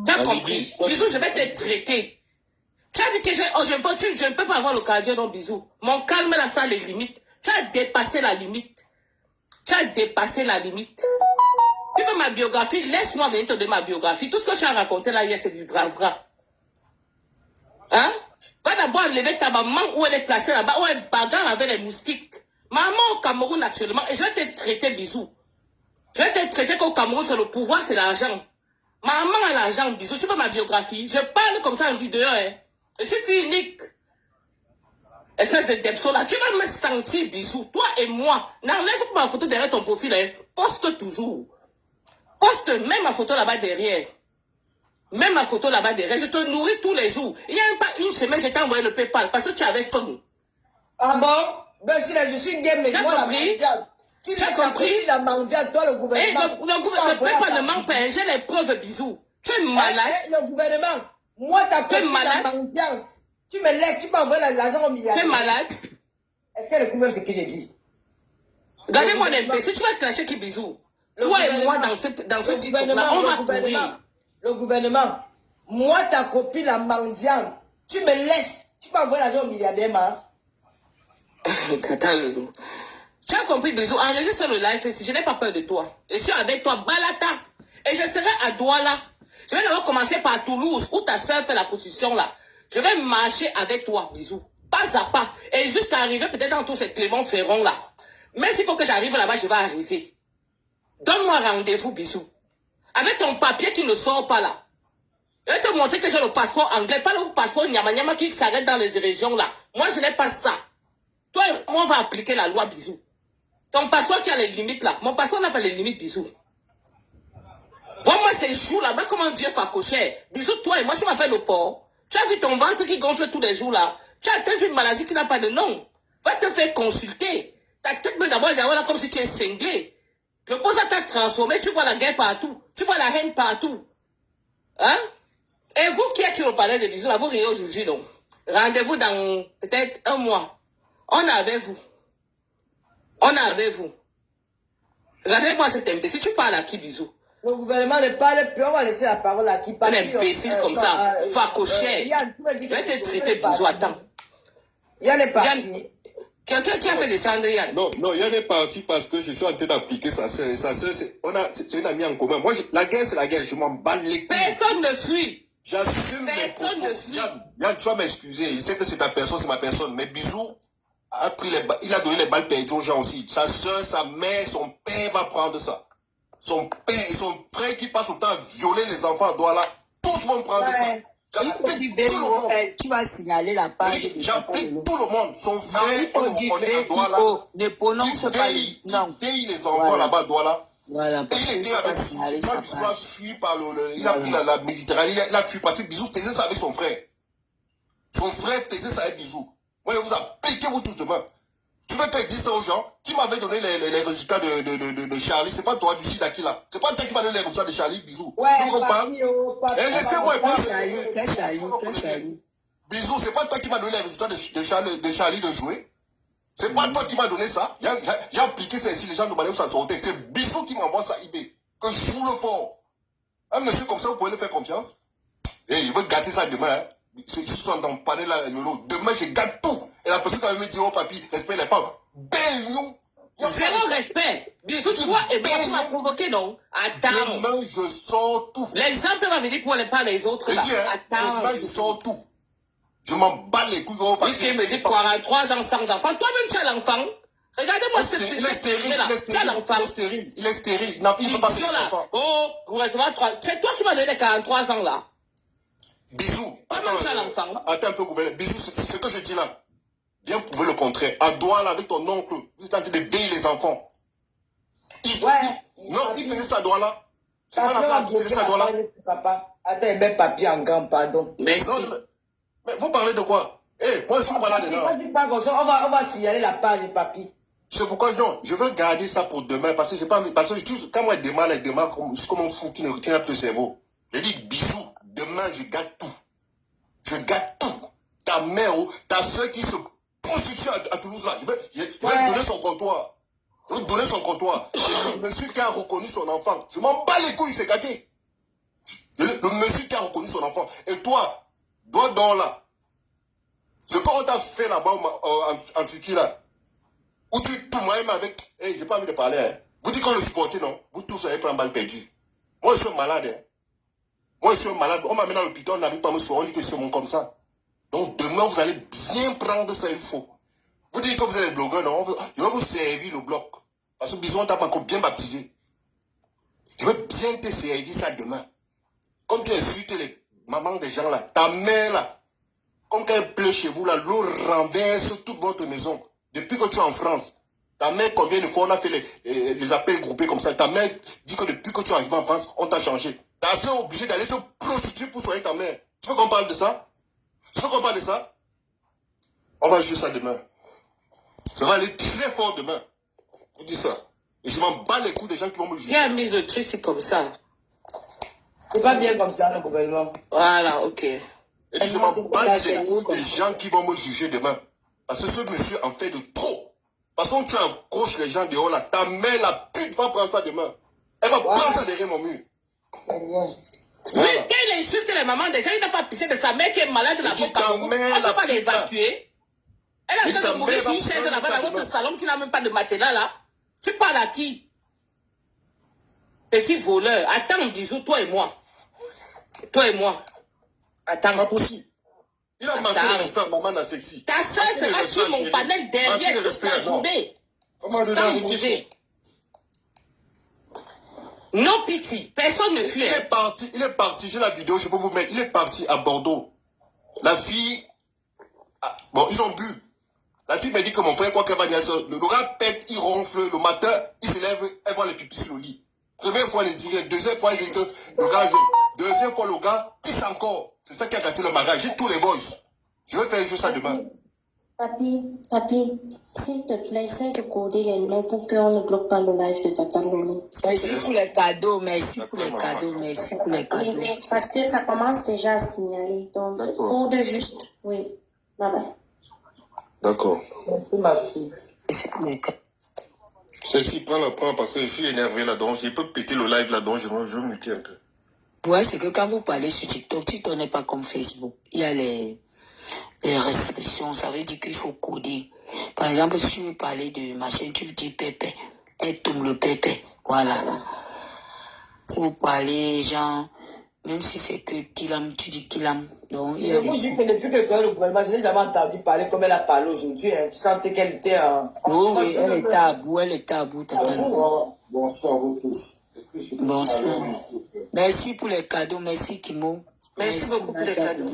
Tu as compris? Bisous, je vais te traiter. Tu as dit que je ne peux pas avoir l'occasion, non, Bisous. Mon calme là, ça les limites. Tu as dépassé la limite. Tu as dépassé la limite. Tu veux ma biographie? Laisse-moi venir te donner ma biographie. Tout ce que tu as raconté là hier, c'est du drap-vra. Hein? Va d'abord lever ta maman où elle est placée là-bas, où elle bagarre avec les moustiques. Maman au Cameroun actuellement, et je vais te traiter, Bisous. Je vais te traiter qu'au Cameroun, c'est le pouvoir, c'est l'argent. Maman a l'argent, Bisous. Tu veux ma biographie? Je parle comme ça en vidéo, hein. Je suis fille unique. Espèce de Depso là. Tu vas me sentir, Bisous. Toi et moi. N'enlève pas ma photo derrière ton profil, hein. Poste toujours. Poste même ma photo là-bas derrière. Même ma photo là-bas derrière. Je te nourris tous les jours. Il y a pas une semaine, je t'ai envoyé le PayPal parce que tu avais faim. Ah bon? Ben si là, je suis game, mais moi la mondiale. Tu as compris la mondiale, toi le gouvernement. Le PayPal ne manque pas. J'ai les preuves, Bisous. Tu es malade. Le gouvernement. Moi, t'as compris la mondiale. Tu me laisses, tu m'envoies l'argent au milliard. Tu es malade. Est-ce qu'elle écoute même ce que j'ai dit? Regardez-moi un peu. Si tu vas clasher qui, Bisous. Toi et moi dans ce TikTok-là, on va courir. Le gouvernement, moi, ta copine, la mendiante, tu me laisses, tu peux envoyer l'argent au milliardaire, hein? Tu as compris, Bisous, enregistre le live ici, je n'ai pas peur de toi. Je suis avec toi, Balata. Et je serai à Douala. Je vais d'abord commencer par Toulouse, où ta soeur fait la position là. Je vais marcher avec toi, Bisous. Pas à pas. Et jusqu'à arriver peut-être dans tout ce Clément Ferron là. Mais s'il faut que j'arrive là-bas, je vais arriver. Donne-moi rendez-vous, Bisous. Avec ton papier qui ne sort pas là. Je vais te montrer que j'ai le passeport anglais, pas le passeport Nyama qui s'arrête dans les régions là. Moi, je n'ai pas ça. Toi, on va appliquer la loi, Bisous. Ton passeport qui a les limites là. Mon passeport n'a pas les limites, Bisous. Moi, c'est chou là-bas comme un vieux Fakochet. Bisous, toi et moi, tu m'appelles au port. Tu as vu ton ventre qui gonfle tous les jours là. Tu as atteint une maladie qui n'a pas de nom. Va te faire consulter. Ta tête me d'abord là comme si tu es cinglé. Le poste t'a transformé, tu vois la guerre partout. Tu vois la haine partout. Hein? Et vous qui êtes sur le palais de bisous, là, vous riez aujourd'hui, donc. Rendez-vous dans peut-être un mois. On est avec vous. On est avec vous. Regardez-moi cet imbécile. Tu parles à qui, bisous? Le gouvernement ne parle plus, on va laisser la parole à qui parle. Un imbécile comme ça, facochère. Je vais te traiter bisous, attends. Yann est parti. Quelqu'un qui a fait descendre Yann. Non, Yann est parti parce que je suis en train d'appliquer sa sœur. Sa sœur, c'est une amie en commun. Moi, la guerre, c'est la guerre. Je m'en bats les couilles. Personne ne fuit. J'assume mes propos. Yann, tu vas m'excuser. Il sait que c'est ta personne, c'est ma personne. Mais Bisou a pris il a donné les balles perdues aux gens aussi. Sa soeur, sa mère, son père va prendre ça. Son père et son frère qui passe autant à violer les enfants à Douala, tous vont prendre ça. J'applique tout le monde. Tu vas signaler la page. J'applique tout le monde. Son frère, on le connaît à Douala. Ne prononce pas. Non. Il veille les enfants là-bas à Douala. Voilà. Et il était avec Bisou. Bisou a fui par il a pris la Méditerranée. Il a fui parce que Bisou faisait ça avec son frère. Son frère faisait ça avec Bisou. Moi, vous appliquez vous tous demain. Tu veux que je dise ça aux gens? Qui m'avait donné les résultats de Charlie? C'est pas toi du sida qui là. C'est pas toi qui m'a donné les résultats de Charlie, Bisou. Ouais, tu comprends? Laissez-moi parler. Bisou, c'est pas toi qui m'a donné les résultats de Charlie de jouer. C'est pas toi qui m'a donné ça. J'ai appliqué ça ici, les gens demandaient où ça sortait. C'est Bisou qui m'envoie ça eBay. Que je joue le fort. Un monsieur comme ça, vous pouvez le faire confiance. Et il veut gâter ça demain. Hein. Ils sont dans le panel là, demain, je gâte tout. Et la personne qui va me dire, oh papy, respecte les femmes. Zéro respect. Bisous, tu vois, et moi, tu m'as provoqué, non? Attends. Demain, je sors tout. L'exemple va venir pour pas les autres. Là. Attends. Demain, je sors tout. Je m'en bats les couilles. Puisqu'il me dit 43 ans sans enfant. Toi-même, tu as l'enfant. Regardez-moi ce Il est stérile. Tu as l'enfant. Il est stérile. Non, il ne peut pas faire l'enfant. Oh, gouvernement 3. C'est toi qui m'as donné les 43 ans là. Bisous. Attends un peu, gouverneur. Bisous, c'est ce que je dis là. Viens prouver le contraire. À Douala, avec ton oncle, vous êtes en train de veiller les enfants. Il faisait ça à Douala. C'est pas la place qui faisait ça à Douala. Papa, attends, un bel papier en grand, pardon. Merci. Mais vous parlez de quoi? Moi, je suis pas là dedans. On va signaler la page, papier. C'est pourquoi je veux garder ça pour demain. Parce que j'ai pas envie. Parce que quand moi, il démarre comme un fou qui n'a plus de cerveau. Je dis bisous. Demain, je gâte tout. Je gâte tout. Ta mère, ta soeur qui se prostitue à Toulouse, là, je vais donner son comptoir. Je vais donner son comptoir. C'est le monsieur qui a reconnu son enfant. Je m'en bats les couilles, c'est gâté. Le monsieur qui a reconnu son enfant. Et toi, dans là, ce qu'on t'a fait là-bas en Turquie, là, où tu te même avec... j'ai pas envie de parler, hein. Vous dites qu'on le supportait, non? Vous tous avez pris un balle perdu. Moi, je suis malade, hein. Moi, je suis malade. On m'amène à l'hôpital, on n'arrive pas à me soigner, on dit que c'est mon comme ça. Donc, demain, vous allez bien prendre ça, il faut. Vous dites que vous êtes blogueur, non? Je vais vous servir le bloc. Parce que Bison t'a pas encore bien baptisé. Je vais bien te servir ça demain. Comme tu insultes les mamans des gens là, ta mère là, comme quand elle pleut chez vous là, l'eau renverse toute votre maison. Depuis que tu es en France, ta mère, combien de fois on a fait les appels groupés comme ça? Ta mère dit que depuis que tu es arrivé en France, on t'a changé. Ta soeur est obligée d'aller se prostituer pour soigner ta mère. Tu veux qu'on parle de ça? On va juger ça demain. Ça va aller très fort demain. Je dis ça. Et je m'en bats les coups des gens qui vont me juger. Qui a mis le truc, c'est comme ça. C'est pas bien comme ça, le gouvernement. Voilà, ok. Et je m'en bats les coups des gens qui vont me juger demain. Parce que ce monsieur en fait de trop. De toute façon, tu accroches les gens dehors là. Ta mère, la pute, va prendre ça demain. Elle va prendre ça derrière mon mur. C'est bien. Oui, quand il insulte les mamans des gens, il n'a pas pissé de sa mère qui est malade là-bas. On ne peut pas l'évacuer. Elle a train de mourir sur une chaise là-bas dans votre salon qui n'a même pas de matelas là. Tu parles à qui? Petit voleur. Attends, bisous, toi et moi. Attends. Pas possible. Il a manqué de respect à maman dans sexy. Ta soeur sera sur mon panel derrière toute la journée. Comment donner la réalité? Non pitié, personne ne fuit. Il est parti, j'ai la vidéo, je peux vous mettre. Il est parti à Bordeaux. La fille, ils ont bu. La fille m'a dit que mon frère, quoi qu'elle va dire, le gars pète, il ronfle, le matin, il se lève, elle voit les pipis sur le lit. Première fois, il dit rien. Deuxième fois, il dit que le gars jeune. Deuxième fois, le gars pisse encore. C'est ça qui a gâté le mariage. J'ai tous les voices. Je vais faire juste ça demain. Papi, s'il te plaît, essaie de coder les noms pour qu'on ne bloque pas le live de Tata Lolo. Merci pour les cadeaux, merci pour les cadeaux, merci pour les cadeaux. Oui, parce que ça commence déjà à signaler. Donc, code juste. Oui. Bye bye. D'accord. Merci ma fille. Merci pour les cadeaux. Celle-ci, prends parce que je suis énervé là-dedans. Je peux péter le live là-dedans, je veux me muter un peu. Ouais, c'est que quand vous parlez sur TikTok n'est pas comme Facebook. Il y a les restrictions, ça veut dire qu'il faut coder. Par exemple, si tu veux parler de machin, tu dis pépé, et tombe le pépé. Voilà. Faut parler, genre, même si c'est que Kilam, tu dis Kilam. Donc, il y Je a vous des... dis que depuis que le gouvernement, je n'ai jamais entendu parler comme elle a parlé aujourd'hui. Hein. Tu sentais qu'elle était en... Oui, elle est à bout, tata. Bonsoir à vous tous. Bonsoir. Merci pour les cadeaux, merci Kimo. Merci beaucoup pour les cadeaux.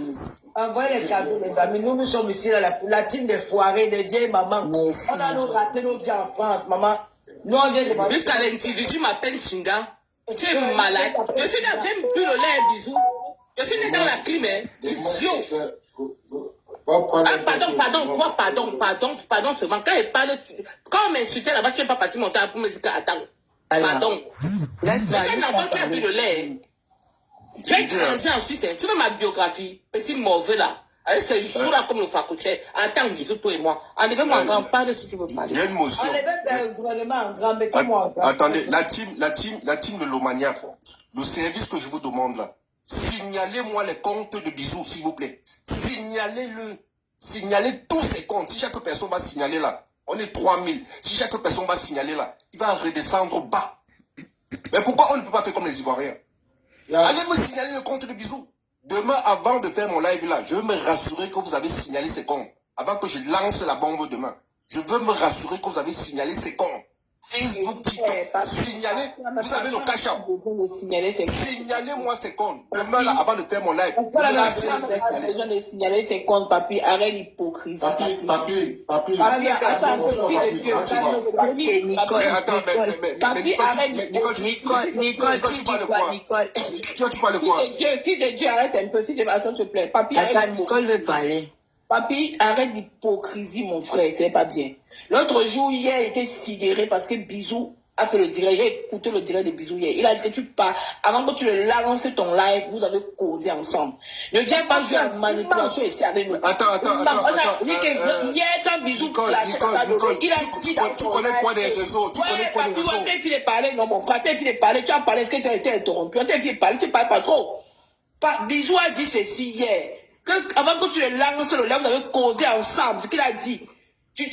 Envoyez les cadeaux, mes amis. Nous sommes ici, la team des foirés, des vieilles mamans. Merci. On a nous raté nos vies en France, maman. Nous, on vient de manger. Jusqu'à l'individu, tu m'appelles Chinga. Tu es malade. Je suis là, j'aime plus le lait, bisous. Je suis né dans la clim, hein. Idiot. Pardon seulement. Quand il parle, quand on m'insultait là-bas, tu n'es pas parti monter pour me dire que, attends. Pardon. Je suis un enfant qui a bu le lait. J'ai grandi en Suisse. Tu veux ma biographie? Petit mauvais là. Avec ces jours-là comme le facouché. Attends, Jésus, toi et moi. Enlevez-moi en grand. Parle si tu veux parler. Il y a une motion. Enlevez le gouvernement en grand, mais pas moi en grand. Attendez, la team de l'Omania, le service que je vous demande là, signalez-moi les comptes de Bisous, s'il vous plaît. Signalez-le. Signalez tous ces comptes. Si chaque personne va signaler là, on est 3000. Si chaque personne va signaler là, il va redescendre bas. Mais pourquoi on ne peut pas faire comme les Ivoiriens? Allez me signaler le compte de Bisous. Demain, avant de faire mon live là, je veux me rassurer que vous avez signalé ces comptes. Avant que je lance la bombe demain, je veux me rassurer que vous avez signalé ces comptes. Facebook, TikTok, signalez, vous avez le cash out. Signalez-moi ces comptes. Demain là, avant de faire mon live, On a besoin de signaler ses comptes, papi. Arrête l'hypocrisie. Papi, Attends, Nicole, tu parles quoi? Tu parles quoi? Fils de Dieu, arrête un peu. Fils de Dieu, s'il te plaît. Papi, Attends, Nicole veut parler. Papi, arrête l'hypocrisie, mon frère, c'est pas bien. L'autre jour, hier, il était sidéré parce que Bisou a fait le direct. Il a écouté le direct de Bisou hier. Il a dit que tu pars, avant que tu le lances ton live, vous avez causé ensemble. Ne viens pas jouer à manipulation ici avec nous. Attends. Hier, quand Bisou Nicole, il a dit tu connais quoi des réseaux? Tu connais quoi des réseaux? Tu as fait parler, non, mon frère, tu as fait parler, tu as parlé, est-ce que tu as été interrompu? Tu as fait parler, tu parles pas trop. Bisou a dit ceci hier. Avant que tu le lances le live, vous avez causé ensemble, ce qu'il a dit. Il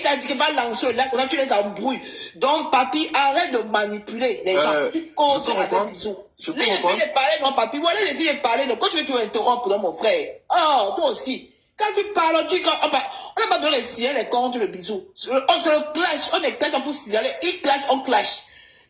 t'a dit qu'il va lancer le live, quand tu les embrouilles. Donc, papi, arrête de manipuler les gens. Tu causes avec Bisou. Les filles de parler, non, papi. Voilà les filles de parler, non. Quand tu veux, tu interrompre, non, mon frère. Oh, toi aussi. Quand tu parles, on n'a pas besoin de signaler les comptes de Bisou. On se le clash, on est clash pour signaler. Il clash, on clash.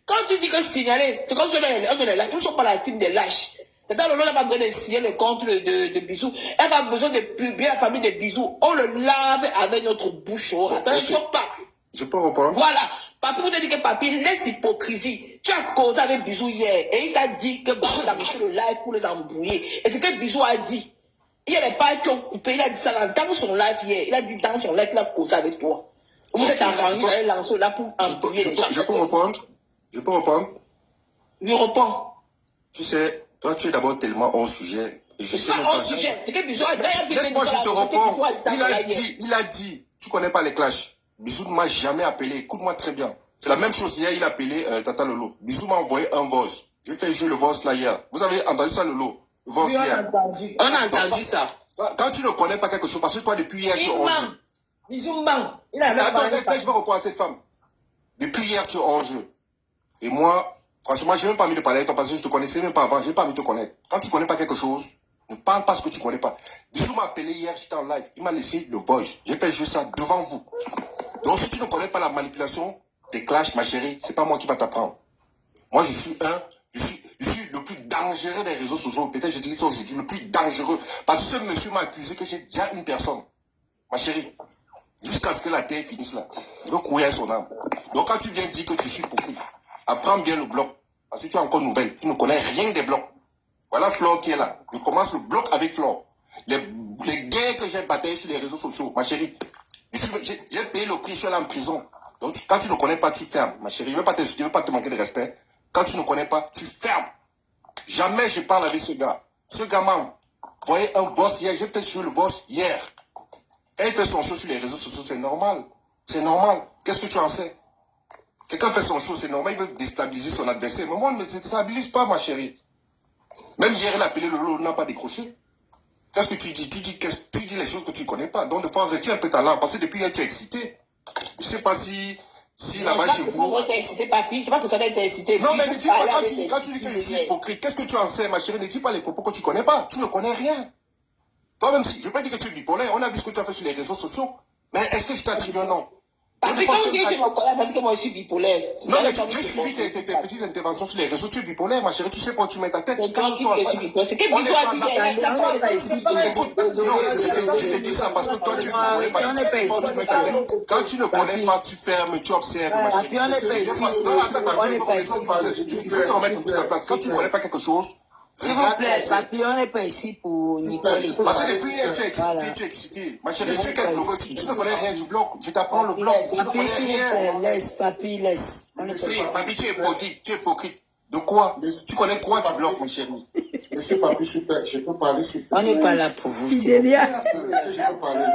Quand tu dis que signaler, c'est comme si on est là. Nous ne sommes pas la team des lâches. Dans le lot, on n'a pas besoin de signer le compte de Bisou. Elle n'a pas besoin de publier la famille de Bisou. On le lave avec notre bouche. Attends, je ne choque pas. Je peux reprendre? Voilà. Papi vous te dit que papi, laisse l'hypocrisie. Tu as causé avec Bisou hier. Et il t'a dit que Bisou a mis le live pour les embrouiller. Et c'est que Bisou a dit. Il y a les pailles qui ont coupé. Il a dit ça dans son live hier. Il a dit dans son live qu'il a causé avec toi. Vous êtes arrangé d'aller lancer là pour embrouiller les gens. Je peux reprendre? Je peux reprendre? Lui reprend. Tu sais, toi, tu es d'abord tellement hors sujet. Et je sais même pas. Sujet. C'est que Bisou a dit. Laisse-moi, je te reprends. Il a dit, tu connais pas les clashs. Bisou ne m'a jamais appelé. Écoute-moi très bien. C'est la même chose hier, il a appelé Tata Lolo. Bisou m'a envoyé un voice. Je fais jouer le voice là hier. Vous avez entendu ça, Lolo? Le voice hier. On a entendu ça. Quand tu ne connais pas quelque chose, parce que toi, depuis hier, tu es hors jeu. Bisou ment. Il a même Attends, je vais répondre à cette femme. Depuis hier, tu es hors jeu. Et moi, franchement, je n'ai même pas envie de parler avec toi parce que je te connaissais même pas avant. Je n'ai pas envie de te connaître. Quand tu ne connais pas quelque chose, ne parle pas ce que tu ne connais pas. Bisou m'a appelé hier, j'étais en live. Il m'a laissé le voice. J'ai fait jouer ça devant vous. Donc, si tu ne connais pas la manipulation des clashs, ma chérie, c'est pas moi qui va t'apprendre. Moi, je suis le plus dangereux des réseaux sociaux. Peut-être je te dis ça aujourd'hui, le plus dangereux. Parce que ce monsieur m'a accusé que j'ai déjà une personne. Ma chérie, jusqu'à ce que la terre finisse là. Je veux courir son âme. Donc, quand tu viens dire que tu suis hypocrite, apprends bien le bloc. Parce que tu es encore nouvelle. Tu ne connais rien des blocs. Voilà Flore qui est là. Je commence le bloc avec Flore. Les gays que j'ai bataillé sur les réseaux sociaux, ma chérie, j'ai payé le prix, je suis allé en prison. Donc, quand tu ne connais pas, tu fermes, ma chérie. Je ne veux pas te manquer de respect. Quand tu ne connais pas, tu fermes. Jamais je parle avec ce gars. Ce gars m'a envoyé un voice hier. J'ai fait sur le voice hier. Quand il fait son show sur les réseaux sociaux, c'est normal. C'est normal. Qu'est-ce que tu en sais? Quelqu'un fait son show, c'est normal. Il veut déstabiliser son adversaire. Mais moi, on ne me déstabilise pas, ma chérie. Même hier, il a appelé Lolo, n'a pas décroché. Qu'est-ce que tu dis? Tu dis les choses que tu ne connais pas. Donc, des fois, retiens un peu ta langue. Parce que depuis hier, tu es excité. Je ne sais pas si là-bas chez vous... Moi, t'es excité, papy. C'est pas que toi, t'es excité. Non, mais ne dis pas, quand tu dis que je suis hypocrite, qu'est-ce que tu en sais, ma chérie? Ne dis pas les propos que tu ne connais pas. Tu ne connais rien. Toi-même, si, je ne veux pas dire que tu es bipolaire. On a vu ce que tu as fait sur les réseaux sociaux. Mais est-ce que je t'attribue un nom? Papy, quand tu dis que tu me connais, parce que moi, je suis bipolaire. Non, mais j'ai suivi tes petites interventions sur les réseaux. Tu es bipolaire, ma chérie. Tu sais pas où tu mets ta tête. C'est quand je suis bipolaire. C'est que Bisou a dit, écoute, non, je te dis ça parce que toi, tu ne connais pas. Tu sais pas où tu mets ta tête. Quand tu ne connais pas, tu fermes, tu observes, ma chérie. Je vais te remettre une petite place. Quand tu ne connais pas quelque chose, s'il vous plaît, papy, on n'est pas ici pour Nicole. Parce que depuis hier, tu es excité, tu es excité. Ma chérie, tu es quel bloc? Tu ne connais rien du bloc. Je t'apprends le bloc. Tu ne connais rien. Laisse, papy, laisse. Papi, tu es hypocrite. De quoi? Tu connais quoi du bloc, mon chéri? Monsieur Papi, je peux parler, s'il vous plaît. On n'est pas là pour vous. Je peux parler.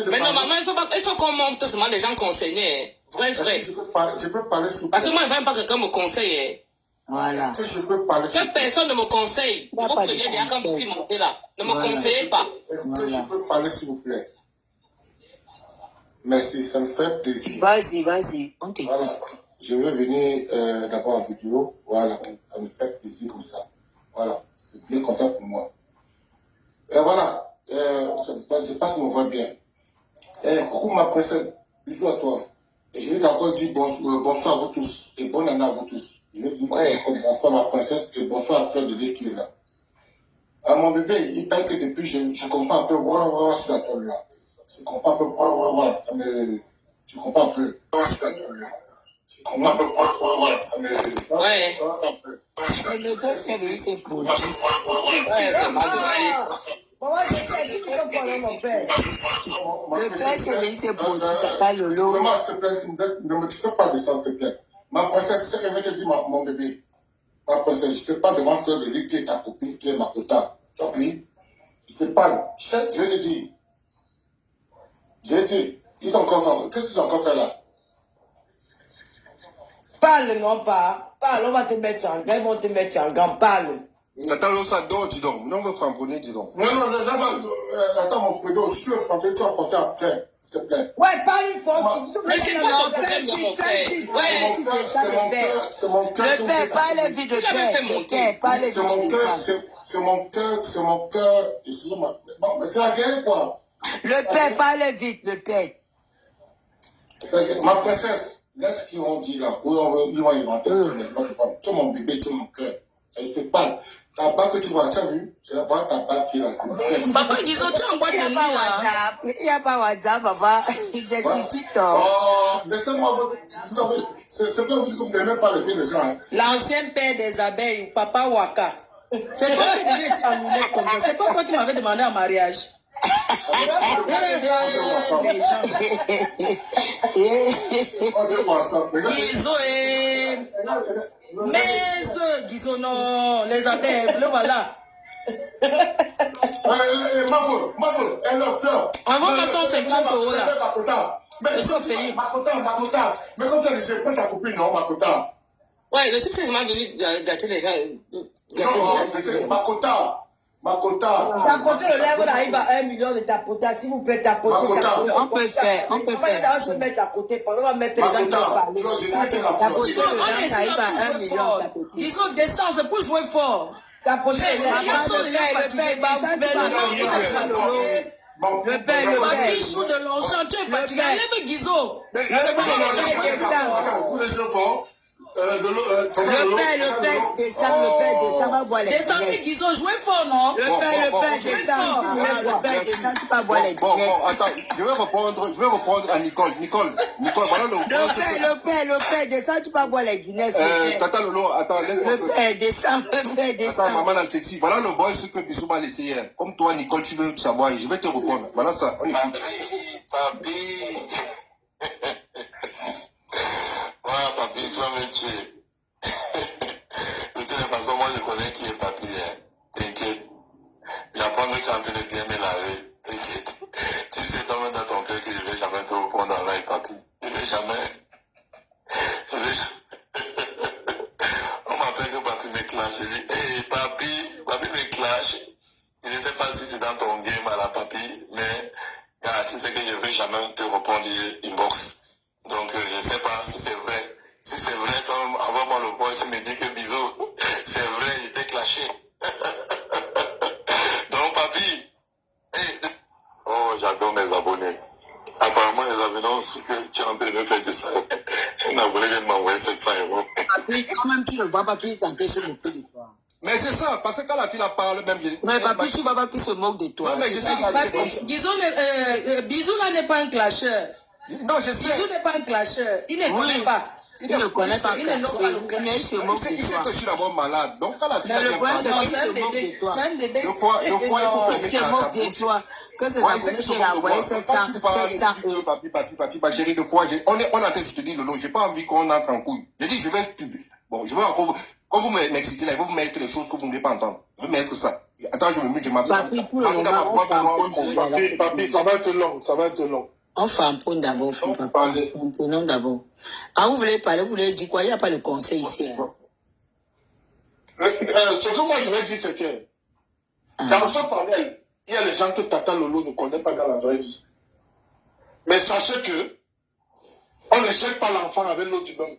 Mais normalement, il faut qu'on monte seulement les gens conseillés. Vrai. Je peux parler, s'il vous plaît. Parce que moi, je ne veux pas que quelqu'un me conseille. Voilà. Est-ce que je peux parler, s'il vous Que plaît? personne ne me conseille. Il n'y a Vous pas de prévenez déjà quand conseil. vous montez là. Ne me conseillez pas. Est-ce que je peux parler, s'il vous plaît? Merci, ça me fait plaisir. Vas-y, on t'écoute. Voilà. Je veux venir d'abord en vidéo. Voilà, ça me fait plaisir comme ça. Voilà, c'est bien comme ça pour moi. Et voilà, je passe mon voix bien. Coucou ma princesse, bisous à toi. Et je vais d'abord dire bonsoir à vous tous et bonne année à vous tous. Je vais dire bonsoir ma princesse et bonsoir à Fleur de Lait qui est là. Mon bébé, il paraît que depuis, je comprends un peu sur la toile là. Je comprends un peu voilà, ça me... Je comprends un peu sur la toile là. Je comprends un peu voilà, ça me... Ouais. Le temps, c'est pour Ouais, c'est mal. Maman, je sais, tu peux parler, mon père. le père, c'est pour Tata Lolo. Vraiment, s'il te plaît, ne me fais pas de ça, s'il te plaît. Ma princesse, c'est ce que je te dis, mon bébé. Ma princesse, je te parle devant Fleur de Lait qui est ta copine, qui est ma cota. Tu as pris? Je te parle. Je te dis. Ils ont encore fait. Qu'est-ce qu'ils ont encore fait là? Parle, non pas. Parle, on va te mettre en gants, ils vont te mettre en gants. Parle. Attends, ça dort, dis donc. Non, on veut framponner, dis donc. Non, attends, mon Fredo, si tu veux frapper, tu vas frapper après, s'il te plaît. Ouais, parle une fois. Mais c'est pas ton problème, mon frère. Ouais. C'est mon cœur. Le père, parle vite de Tu l'avais fait monter. père. Parle vite C'est mon de cœur, ça. c'est mon cœur. Excusez-moi. Mais c'est la guerre, quoi. Le père, parle vite, le père. Ma princesse, laisse ce qu'ils ont dit là. Ils vont inventer. Tu es mon bébé, tu es mon cœur. Et je te parle. Ta bague que tu vois, tu as vu? Tu vas voir ta bague qui est là. Papa, ils ont dit en boîte de nuit là. Il n'y a pas WhatsApp, papa. C'est sur TikTok. Oh, laissez-moi vous savez, c'est pas vous que vous n'aimez pas le bien des gens. Hein. L'ancien père des abeilles, Papa Waka. C'est toi qui devais être enroulé comme ça. C'est pas toi qui m'avais demandé en mariage. Les gens. Guizo et... Mais Guizo, non. Les abeilles, le voilà. Mafo, elle a fleur. On va faire 150 € là. Mais Makota. Mais comme tu as dit, je prends ta copine, non, Makota. Ouais, le type, c'est vraiment venu gâter les gens. Non, Makota. Tapoter le lèvre arrive à 1 million de tapoter. S'il vous plaît, tapoter. On peut faire. On va se mettre à côté. On va mettre les gens qui vont parler. Tapoter le On est lèvre, ici arrive là à pour 1 jouer million fort. tapoter. Guizo descend, c'est pour jouer fort. Tapoter le Le père, Ma bichou de Longchamp, tu es fatigué. Lève Guizo. Vous les jeux forts. Le père descend, va voir les Descends, ils ont joué fort, non? Le père descend, tu vas voir les Bon, attends, je vais répondre à Nicole. Nicole, voilà Le père descend, tu vas voir les Guinness. Tata Lolo, attends, laisse-moi. Le père descend. Attends, maman Nanteksi, voilà le voice que Bisou m'a laissé hier. Comme toi, Nicole, tu veux savoir, je vais te répondre. Voilà ça, on écoute. Papi. Voilà, papi, tu vas me tuer. De toute façon, moi, je connais qui est papi. Hein. T'inquiète. J'apprends que tu es en train de bien me laver. T'inquiète. Tu sais dans ton cœur que je ne vais jamais te répondre en live, papi. Je ne vais jamais. On m'appelle que papi me clash. Je dis, hey, papi me clash. Je ne sais pas si c'est dans ton game à la papi, mais tu sais que je ne vais jamais te répondre inbox. Donc, je ne sais pas si c'est vrai. Si c'est vrai, toi, envoie-moi le point, tu me dis que bisous. C'est vrai, il t'ai clashé. Donc, papi. Oh, j'adore mes abonnés. Apparemment, les abonnés aussi que tu es en train de me faire de ça. Un abonné vient de m'envoyer 700 €. Papi, quand même, tu ne vois pas qu'il tentait se moquer de toi. Mais c'est ça, parce que quand la fille la parle, même... Mais papi, tu vois pas qu'il se moque de toi. Non, mais je sais que c'est comme ça. Bisou là n'est pas un clasheur. Non, je sais. Bisou n'est pas un clasheur. Il ne connaît pas. Il ne connaît pas. Il ne connaît pas le clash. Mais il se moque Il de sait toi. que je suis d'abord malade. Donc quand la fille vient parler... C'est un bébé. C'est un bébé. Deux fois, il faut Il se moque de toi. Que ces Ouais, c'est abonnés que qui a envoyé 700 euros. Papi, chérie, deux fois, on est en train de te dire, Lolo, j'ai pas envie qu'on entre en couille. J'ai dit, je vais publier. Bon, je vais encore, quand vous m'excitez là, il faut vous mettre les choses que vous ne voulez pas entendre. Je vais mettre ça. Attends, je me mute, je m'absente. Papi, pour le moment, on fait un pont. Papi, ça va être long. On fait un pont d'abord, non d'abord. Ah, vous voulez parler, vous voulez dire quoi? Il n'y a pas de conseil ici. Hein. Ce que moi je vais dire, c'est que dans ce panel, il y a les gens que Tata Lolo ne connaît pas dans la vraie vie. Mais sachez que on ne jette pas l'enfant avec l'eau du bain.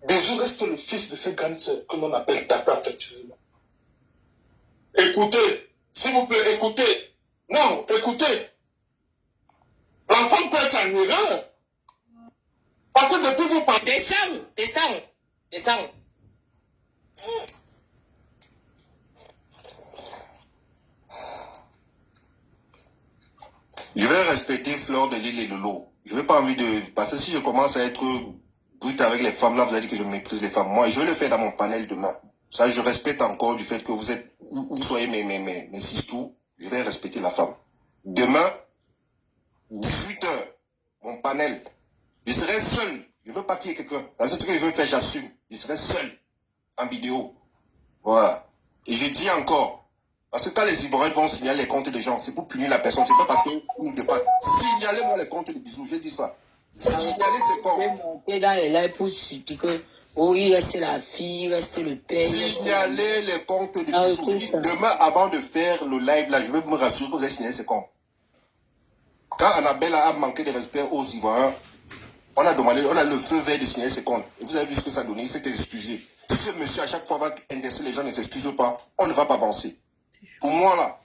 Bisou reste le fils de cette grande sœur que l'on appelle Tata affectueusement. Écoutez, s'il vous plaît, écoutez. Non, écoutez. L'enfant peut être en erreur. Parce que depuis vous parlez... Descends. Je vais respecter Fleur de Lille et Lolo. Je n'ai pas envie de... Parce que si je commence à être brut avec les femmes, là, vous allez dire que je méprise les femmes. Moi, je vais le faire dans mon panel demain. Ça, je respecte encore du fait que vous soyez mes sistous. Je vais respecter la femme. Demain, 18h, mon panel. Je serai seul. Je ne veux pas qu'il y ait quelqu'un. Parce que ce que je veux faire, j'assume. Je serai seul. En vidéo. Voilà. Et je dis encore... Parce que quand les Ivoiriens vont signaler les comptes des gens, c'est pour punir la personne. C'est pas parce que nous ne pas. Signalez-moi les comptes de Bisou, j'ai dit ça. Signalez ces comptes. Et dans les lives pour dire que oui, reste la fille, reste le père. Signalez les comptes de Bisou. Demain, avant de faire le live là, je vais me rassurer que vous avez signalé ces comptes. Quand Annabelle a manqué de respect aux Ivoiriens, on a le feu vert de signaler ses comptes. Et vous avez vu ce que ça a donné, il s'est excusé. Si ce monsieur à chaque fois va indexer les gens ne s'excusent pas, on ne va pas avancer. Pour moi, là,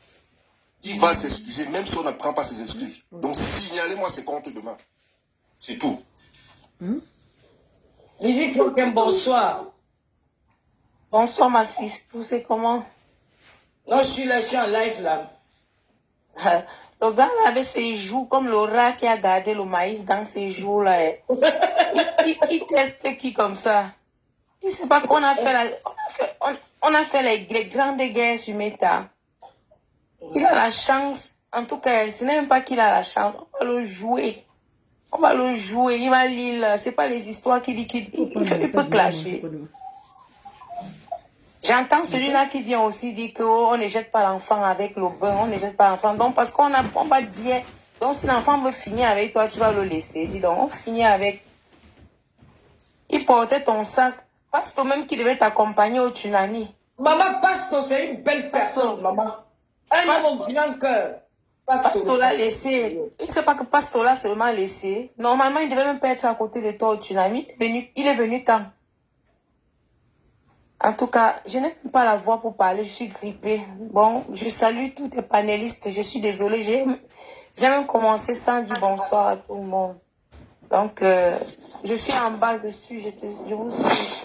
il va s'excuser, même si on ne prend pas ses excuses. Donc, signalez-moi ses comptes demain. C'est tout. Lizzie Floquin, bonsoir. Bonsoir, ma sister. C'est comment? Non, je suis en live, là. Le gars là, avec ses joues, comme le rat qui a gardé le maïs dans ses joues, là. Il teste qui comme ça? Il ne sait pas qu'on a fait on a fait les grandes guerres sur Meta. Il a la chance, en tout cas, ce n'est même pas qu'il a la chance, on va le jouer. Il va lire, c'est pas les histoires qu'il dit qu'il peut clasher. J'entends celui-là qui vient aussi dire qu'on ne jette pas l'enfant avec le bain, on ne jette pas l'enfant. Donc, parce qu'on va dire, donc si l'enfant veut finir avec toi, tu vas le laisser. Dis donc, on finit avec. Il portait ton sac. Pasto même qui devait t'accompagner au tsunami. Maman, Pasto, c'est une belle personne, maman. Un homme au grand cœur. Pasto l'a laissé. Il ne sait pas que Pasto l'a seulement laissé. Normalement, il ne devait même pas être à côté de toi au tsunami. Il est venu quand? En tout cas, je n'ai même pas la voix pour parler. Je suis grippée. Bon, je salue tous les panélistes. Je suis désolée. J'ai même commencé sans dire bonsoir à tout le monde. Donc, je suis en bas dessus, je vous suis.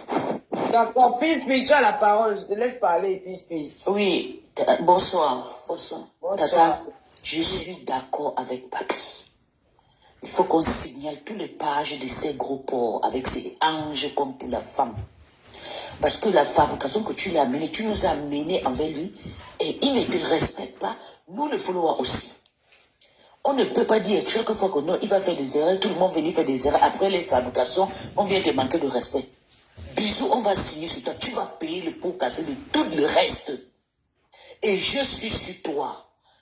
D'accord, Peace, tu as la parole, je te laisse parler, Peace. Oui, bonsoir. Bonsoir. Tata, je suis d'accord avec Papi. Il faut qu'on signale tous les pages de ces gros porcs avec ces anges comme pour la femme. Parce que la fabrication que tu l'as amenée, tu nous as amené envers lui et il ne te respecte pas, nous le followers aussi. On ne peut pas dire chaque fois que non, il va faire des erreurs, tout le monde vient faire des erreurs. Après les fabrications, on vient te manquer de respect. Bisous, on va signer sur toi. Tu vas payer le pot cassé de tout le reste. Et je suis sur toi.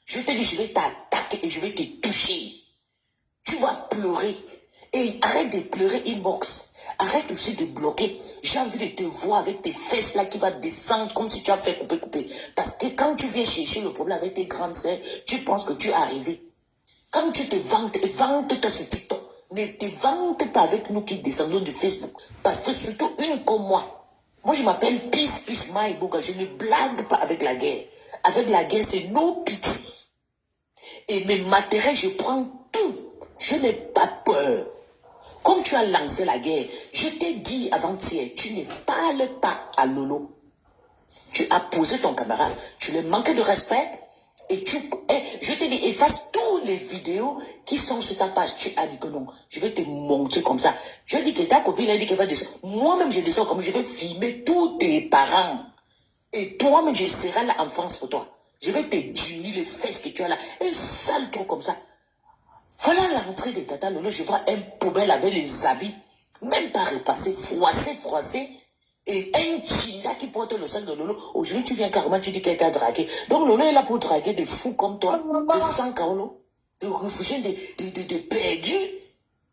Je te dis, je vais t'attaquer et je vais te toucher. Tu vas pleurer. Et arrête de pleurer inbox. Arrête aussi de bloquer. J'ai envie de te voir avec tes fesses là qui va descendre comme si tu as fait couper. Parce que quand tu viens chercher le problème avec tes grandes sœurs, tu penses que tu es arrivé. Quand tu te vantes, vante-toi sur TikTok. Ne te vante pas avec nous qui descendons de Facebook. Parce que surtout une comme moi. Moi je m'appelle Peace My Bouga. Je ne blague pas avec la guerre. Avec la guerre, c'est no pity. Et mes matériels, je prends tout. Je n'ai pas peur. Comme tu as lancé la guerre, je t'ai dit avant-hier, tu ne parles pas à Lolo. Tu as posé ton camarade. Tu lui manques de respect. Et je te dis, efface toutes les vidéos qui sont sur ta page. Tu as dit que non, je vais te montrer comme ça. Je dis que ta copine a dit qu'elle va descendre. Moi-même, je descends comme je vais filmer tous tes parents. Et toi-même, je serai là en France pour toi. Je vais te diminuer les fesses que tu as là. Un sale truc comme ça. Voilà l'entrée de Tata Lolo. Je vois un poubelle avec les habits. Même pas repassé, froissé. Et un chila qui porte le sac de Lolo. Aujourd'hui, tu viens carrément, tu dis qu'elle t'a dragué. Donc Lolo est là pour draguer des fous comme toi. De sans Carolo. De réfugiés, de perdus.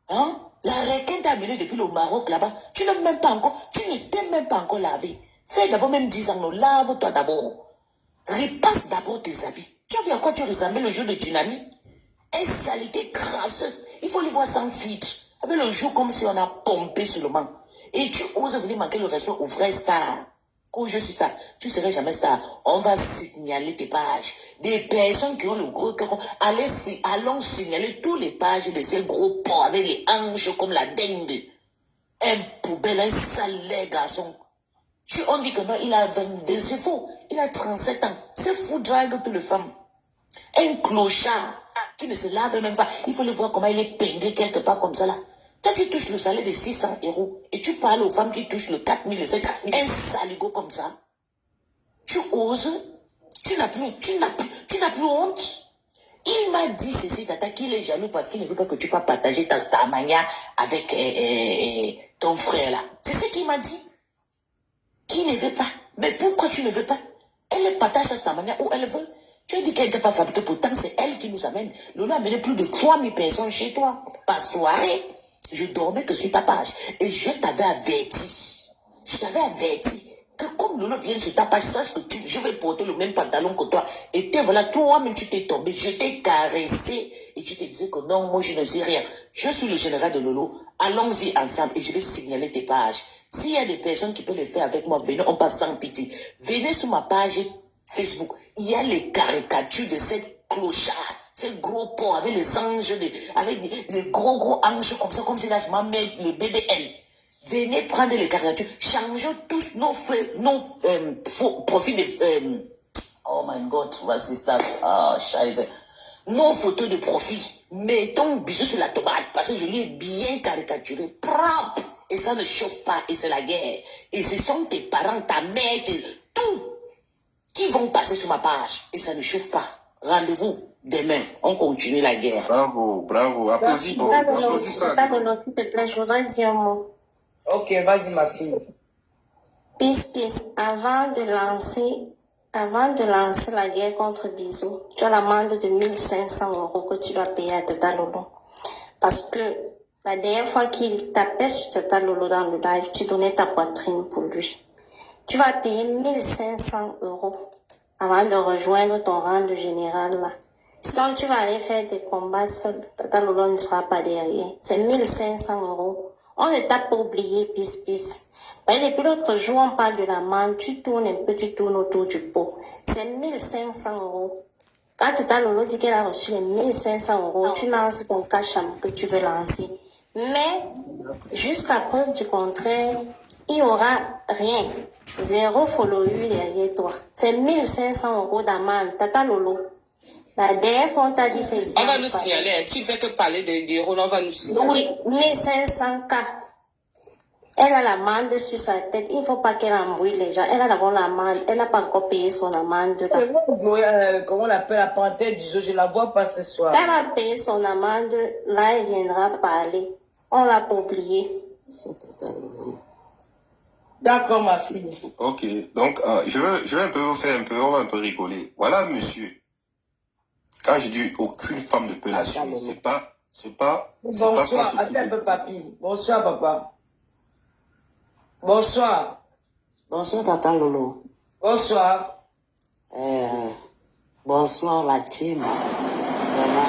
Hein? La requin t'a amené depuis le Maroc là-bas. Tu n'aimes même pas encore. Tu ne t'aimes même pas encore laver. Fais d'abord même 10 ans. Lave-toi d'abord. Repasse d'abord tes habits. Tu as vu à quoi tu ressemblais le jour de Tsunami? Une saleté crasseuse. Il faut le voir sans filtre. Avec le jour comme si on a pompé sur le manque. Et tu oses venir manquer le respect aux vrais stars. Quand je suis star, tu ne serais jamais star. On va signaler tes pages. Des personnes qui ont le gros cœur. Allons signaler toutes les pages de ces gros porcs avec les anges comme la dingue. Un poubelle, un sale garçon. On dit que non, il a 22, c'est faux. Il a 37 ans. C'est fou, drague toutes les femmes. Un clochard qui ne se lave même pas. Il faut le voir comment il est peindé quelque part comme ça là. Toi, tu touches le salaire de 600 € et tu parles aux femmes qui touchent le 4000 et 5000. Un saligo comme ça. Tu oses. Tu n'as plus honte. Il m'a dit ceci, Tata, qu'il est jaloux parce qu'il ne veut pas que tu puisses partager ta starmania avec ton frère là. C'est ce qu'il m'a dit. Qui ne veut pas. Mais pourquoi tu ne veux pas? Elle partage sa starmania où elle veut. Tu as dit qu'elle n'était pas fabriquée, pourtant c'est elle qui nous amène. Lolo a amené plus de 3000 personnes chez toi. Par soirée, je dormais que sur ta page. Et je t'avais averti. Que comme Lolo vient sur ta page, sache que je vais porter le même pantalon que toi. Et voilà, toi-même tu t'es tombé. Je t'ai caressé. Et tu te disais que non, moi je ne sais rien. Je suis le général de Lolo. Allons-y ensemble et je vais signaler tes pages. S'il y a des personnes qui peuvent le faire avec moi, venez, on passe sans pitié. Venez sur ma page Facebook. Il y a les caricatures de ces clochards, ces gros porcs avec les anges, avec les gros anges comme ça, comme si là je m'en mets le BBL. Venez prendre les caricatures, changeons tous nos profils de... oh my God, voici ça, scheiße. Nos photos de profil, mettons bisous sur la tomate, parce que je l'ai bien caricaturé, propre, et ça ne chauffe pas, et c'est la guerre. Et ce sont tes parents, ta mère, tout. Qui vont passer sur ma page et ça ne chauffe pas. Rendez-vous demain. On continue la guerre. Bravo. Applaudis ça. S'il te plaît, je voudrais dire un mot. Ok, vas-y ma fille. Peace. Avant de lancer la guerre contre Bisou, tu as l'amende de 1500 € que tu dois payer à Tata Lolo. Parce que la dernière fois qu'il tapait sur Tata Lolo dans le live, tu donnais ta poitrine pour lui. Tu vas payer 1500 € avant de rejoindre ton rang de général là. Sinon, tu vas aller faire des combats seul. Tata Lolo ne sera pas derrière. C'est 1500 €. On ne t'a pas oublié, Peace. Depuis l'autre jour, on parle de l'amende. Tu tournes un peu, tu tournes autour du pot. C'est 1500 €. Quand Tata Lolo dit qu'elle a reçu les 1500 €, tu lances ton cacham que tu veux lancer. Mais, jusqu'à preuve du contraire, il n'y aura rien. 0 follower derrière toi. C'est 1500 € d'amende. Tata Lolo. La dernière fois, on t'a dit c'est ça. On va nous signaler. Hein. Tu ne fais que parler de rôle, on va nous signaler. Oui, 1500 cas. Elle a l'amende sur sa tête. Il ne faut pas qu'elle embrouille les gens. Elle a d'abord l'amende. Elle n'a pas encore payé son amende. Comment on l'appelle la panthère du zoo? Je ne la vois pas ce soir. Elle va payer son amende. Là, elle viendra parler. On l'a pas oublié. D'accord, ma fille. Ok, donc je vais un peu vous faire on va un peu rigoler. Voilà, monsieur. Quand je dis aucune femme ne peut l'assumer, c'est pas. Bonsoir, attends un peu, papy. Bonsoir, papa. Bonsoir. Bonsoir, Tata Lolo. Bonsoir. Bonsoir, la team. Vraiment.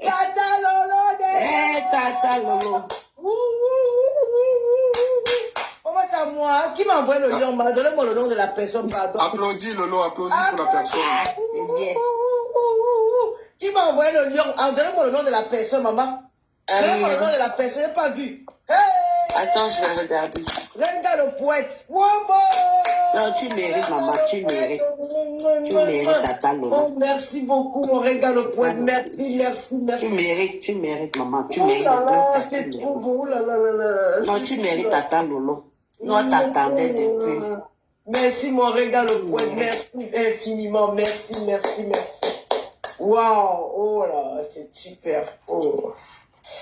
Tata Lolo, Tata Lolo. Comment ça, moi? Qui m'a envoyé le lion? Donnez-moi le nom de la personne, pardon. Applaudis, Lolo, applaudis pour la personne. C'est bien. Qui m'a envoyé le lion? Donnez-moi le nom de la personne, maman. Donnez-moi le nom de la personne, je n'ai pas vu. Hey! Attends, je vais regarder. Regarde le poète. Non, tu mérites, maman, tu mérites. Tu mérites, Tata Lolo. Oh, merci beaucoup, mon regard le poète. Merci. Tu mérites, maman. Tu mérites de pleurer. C'est trop beau, là. Non, tu mérites, Tata Lolo. Nous, on t'attendait depuis. Merci, mon regard le poète. Merci infiniment. Merci. Waouh, oh là, c'est super. Oh.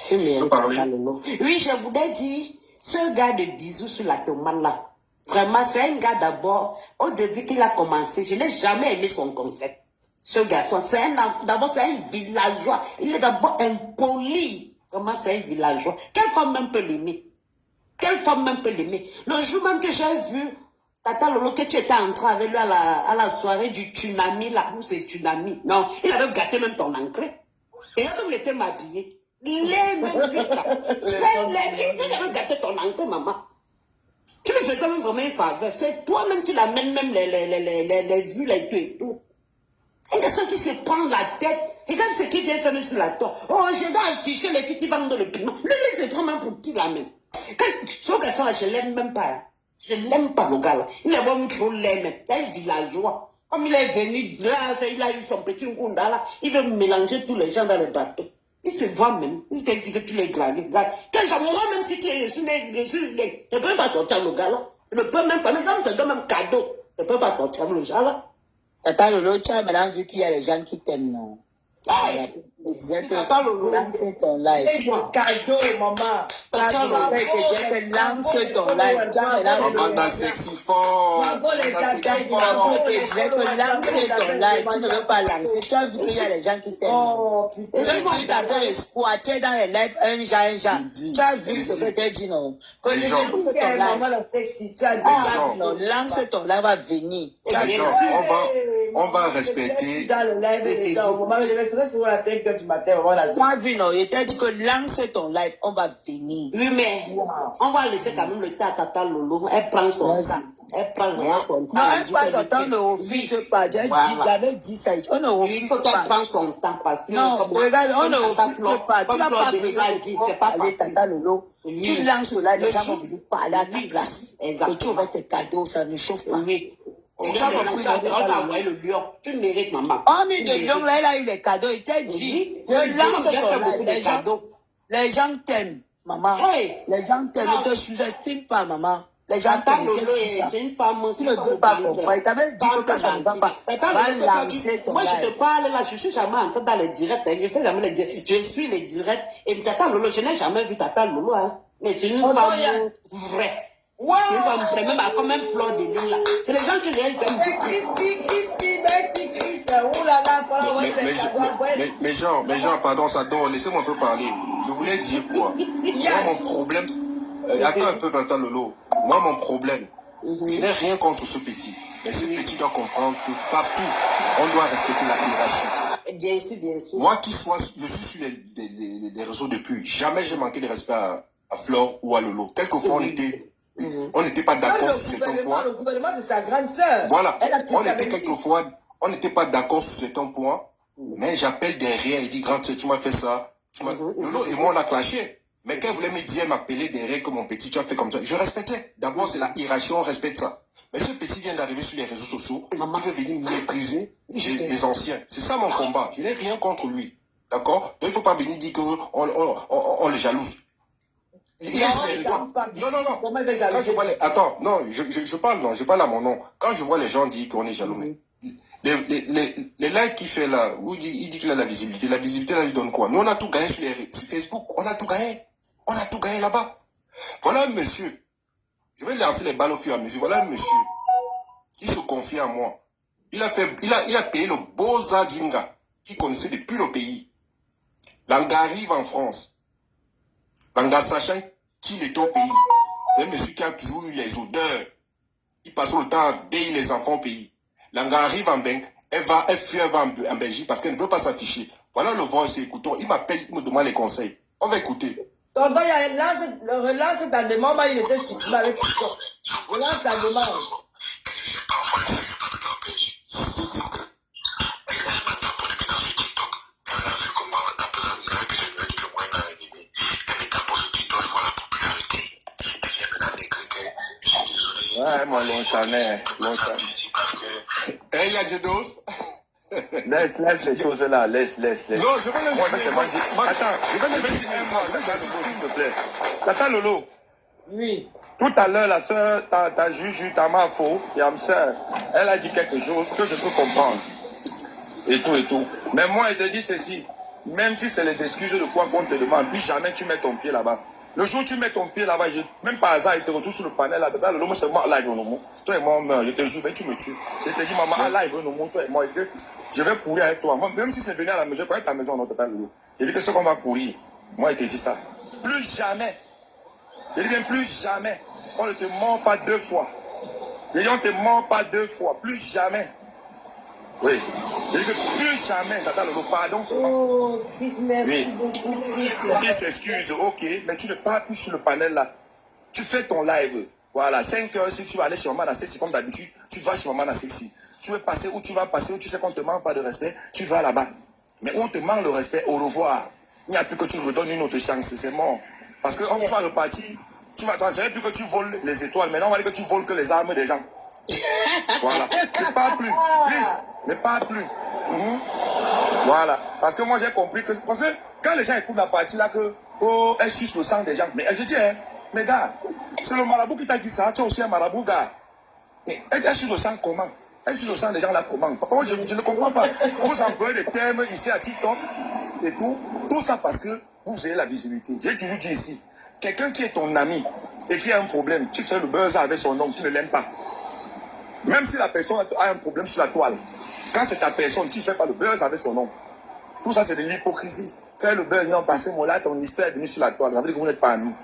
Tu mérites, Tata Lolo. Oui, je voulais dire, ce gars de bisous sur la tomate là, vraiment, c'est un gars d'abord, au début qu'il a commencé, je n'ai jamais aimé son concept. Ce garçon, d'abord, c'est un villageois. Il est d'abord impoli. Comment c'est un villageois? Quelle femme même peut l'aimer? Le jour même que j'ai vu Tata Lolo, que tu étais entré avec lui à la soirée du tsunami, là, où c'est tsunami. Non, il avait gâté même ton ancré. Et là, comme il était m'habillé, laid même juste là. Très laid. Il avait gâté ton ancré, maman. Tu me fais quand même vraiment une faveur. C'est toi-même qui l'amènes même les vues, les tout et tout. Un garçon qui se prend la tête. Regarde ce qu'il vient faire même sur la toile. Oh, je vais afficher les filles qui vendent le piment. Lui, il se prend même pour qui la même. Ce garçon-là, je l'aime même pas. Je l'aime pas, le gars-là. Il est vraiment trop laid, même. C'est un villageois. Comme il est venu là, il a eu son petit ngunda là. Il veut mélanger tous les gens dans le bateau. Il se voit même. Il se dit que tu les glagues. Moi-même, si je suis né, je ne peux pas sortir le gars-là. Je ne peux même pas. Mais ça me donne même cadeau. Je ne peux pas sortir le gars-là. Tata Lolo, tu as maintenant vu qu'il y a des gens qui t'aiment, non? Tata Lolo. Lance ton live. C'est un cadeau, maman. Tata Lolo, lance ton live. Maman, dans sexy fort. Lance ton live. Tu ne veux pas lancer. Tu as vu qu'il y a des gens qui t'aiment. Oh, Et si moi, tu t'attends squatter dans les lives un genre. Tu as vu ce que tu as dit, non? Lance ton live va venir. On va respecter. Dans le live des gens, maman, je vais souvent à 5 h du matin, maman, la moi, vu, non, il t'a dit que lance ton live, on va venir. Oui, mais on va laisser quand même le temps à Tata Lolo. Elle prend son temps. Elle prend son temps. Non, elle passe son temps, ne refuse pas. J'avais dit ça. On ne refuse pas. Il faut qu'elle prenne son temps parce que. Non, regarde, on ne refuse pas. Tu n'as pas besoin de dire, c'est pas facile. Tata Lolo. Tu lances le live, les gens vont venir parler à ta place. Et tu auras tes cadeaux, ça ne chauffe pas. On t'a envoyé le lion. Tu mérites, maman. Oh, mais de lion, là, elle a eu les cadeaux. Il t'a dit, lance ton live. Les gens t'aiment, maman. Les gens t'aiment. Ne te sous-estime pas, maman. Les gens t'aiment. C'est une femme. Tu ne veux pas comprendre. Il t'avait dit que ça ne va pas. Va lancer ton live. Moi, je te parle là, je suis jamais entré dans les directs. Je fais jamais les directs. Je suis les directs. Et Tata Lolo, je n'ai jamais vu Tata Lolo, hein. Mais c'est une femme vraie. Wow. Même comme même fleur de lune là. C'est les gens qui les aiment. Christy, merci Chris. Oh là là, mais Jean, pardon, ça dort. Laissez-moi un peu parler. Je voulais dire quoi? Moi, mon problème. Attends un peu, Tata Lolo. Moi, mon problème, je n'ai rien contre ce petit. Mais ce petit doit comprendre que partout, on doit respecter la hiérarchie. Bien sûr, bien sûr. Moi qui je suis sur les réseaux depuis. Jamais j'ai manqué de respect à Flore ou à Lolo. Quelquefois, on était On n'était pas d'accord sur certains points. Le gouvernement, c'est sa grande sœur. Voilà. On était quelquefois, on n'était pas d'accord sur certains points. Mais j'appelle derrière, il dit, grande sœur, tu m'as fait ça. Lolo et moi, on a clashé. Mais quand elle voulait me dire, elle m'appelait derrière que mon petit, tu as fait comme ça. Je respectais. D'abord, c'est la hiérarchie, on respecte ça. Mais ce petit vient d'arriver sur les réseaux sociaux. Il veut venir mépriser les anciens. C'est ça mon combat. Je n'ai rien contre lui. D'accord? Donc, il ne faut pas venir dire qu'on le jalouse. Non. Quand je vois les... Attends, non, je parle, non, je parle à mon nom. Quand je vois les gens dire qu'on est jaloux, mais les lives qu'il fait là, où il dit qu'il a la visibilité, là, lui donne quoi? Nous, on a tout gagné sur Facebook, on a tout gagné. On a tout gagné là-bas. Voilà un monsieur. Je vais lancer les balles au fur et à mesure. Voilà un monsieur. Il se confie à moi. Il a payé le Boza Djinga, qui connaissait depuis le pays. Langa arrive en France. Langa sachant qu'il était au pays. Un monsieur qui a toujours eu les odeurs. Il passe le temps à veiller les enfants au pays. Langa arrive en Beng. Elle fuit en Belgique parce qu'elle ne veut pas s'afficher. Voilà le voice, écoutons. Il m'appelle, il me demande les conseils. On va écouter. Tonton, relance ta demande, il était supprimé avec TikTok. Relance ta demande. Ouais, moi, l'enchaîner. Il y a des doses. Laisse les choses là, laisse. Non, je vais le Attends, je vais le dire un mot, s'il te plaît. Tata Lolo. Oui. Tout à l'heure, la soeur, ta juge, ta ma faux, Yamseur, elle a dit quelque chose que je peux comprendre. Et tout. Mais moi, elle te dit ceci. Même si c'est les excuses de quoi qu'on te demande, plus jamais tu mets ton pied là-bas. Le jour où tu mets ton pied là-bas, même par hasard, il te retrouve sur le panel là, Tata Lolo, moi c'est moi, live, non, toi et moi, on meurt. Je te jure, mais tu me tues. Je te dis, maman, live, non, toi et moi, je vais courir avec toi. Moi, même si c'est venu à la maison, je connais ta maison, non, Tata Lolo. Je dis que c'est qu'on va courir. Moi, il te dit ça. Plus jamais. Je dis bien plus jamais. On ne te ment pas 2 fois. Je dis on ne te ment pas 2 fois. Plus jamais. Oui. Je dis que plus jamais, Tata Lolo, pardon seulement. Oh, Chris, merci beaucoup. Il s'excuse, ok, mais tu ne parles plus sur le panel là. Tu fais ton live. Voilà, 5 heures, si tu vas aller chez Maman Sexy comme d'habitude, tu vas chez Maman Sexy. Tu veux passer où tu vas passer, où tu sais qu'on ne te manque pas de respect, tu vas là-bas. Mais où on te manque le respect, au revoir. Il n'y a plus que tu redonnes une autre chance, c'est mort. Parce que quand tu vas repartir, tu vas transférer plus que tu voles les étoiles. Maintenant, on va dire que tu voles que les armes des gens. Voilà. Ne parle plus. Ne parle plus. Voilà. Parce que moi, j'ai compris que... Parce que quand les gens écoutent la partie là, que... Oh, elle suce le sang des gens. Mais je dis, hein, mais gars, c'est le marabout qui t'a dit ça. Tu es aussi un marabout, gars. Mais elle suce le sang comment? Elle suce le sang des gens là comment? Papa, moi, je ne comprends pas. Vous employez des termes ici à TikTok et tout. Tout ça parce que vous avez la visibilité. J'ai toujours dit ici, quelqu'un qui est ton ami et qui a un problème, tu fais le buzz avec son nom, tu ne l'aimes pas. Même si la personne a un problème sur la toile, quand c'est ta personne, tu ne fais pas le buzz avec son nom. Tout ça, c'est de l'hypocrisie. Faire le buzz, non, passez moi là, ton histoire est venue sur la toile. Ça veut dire que vous n'êtes pas amis.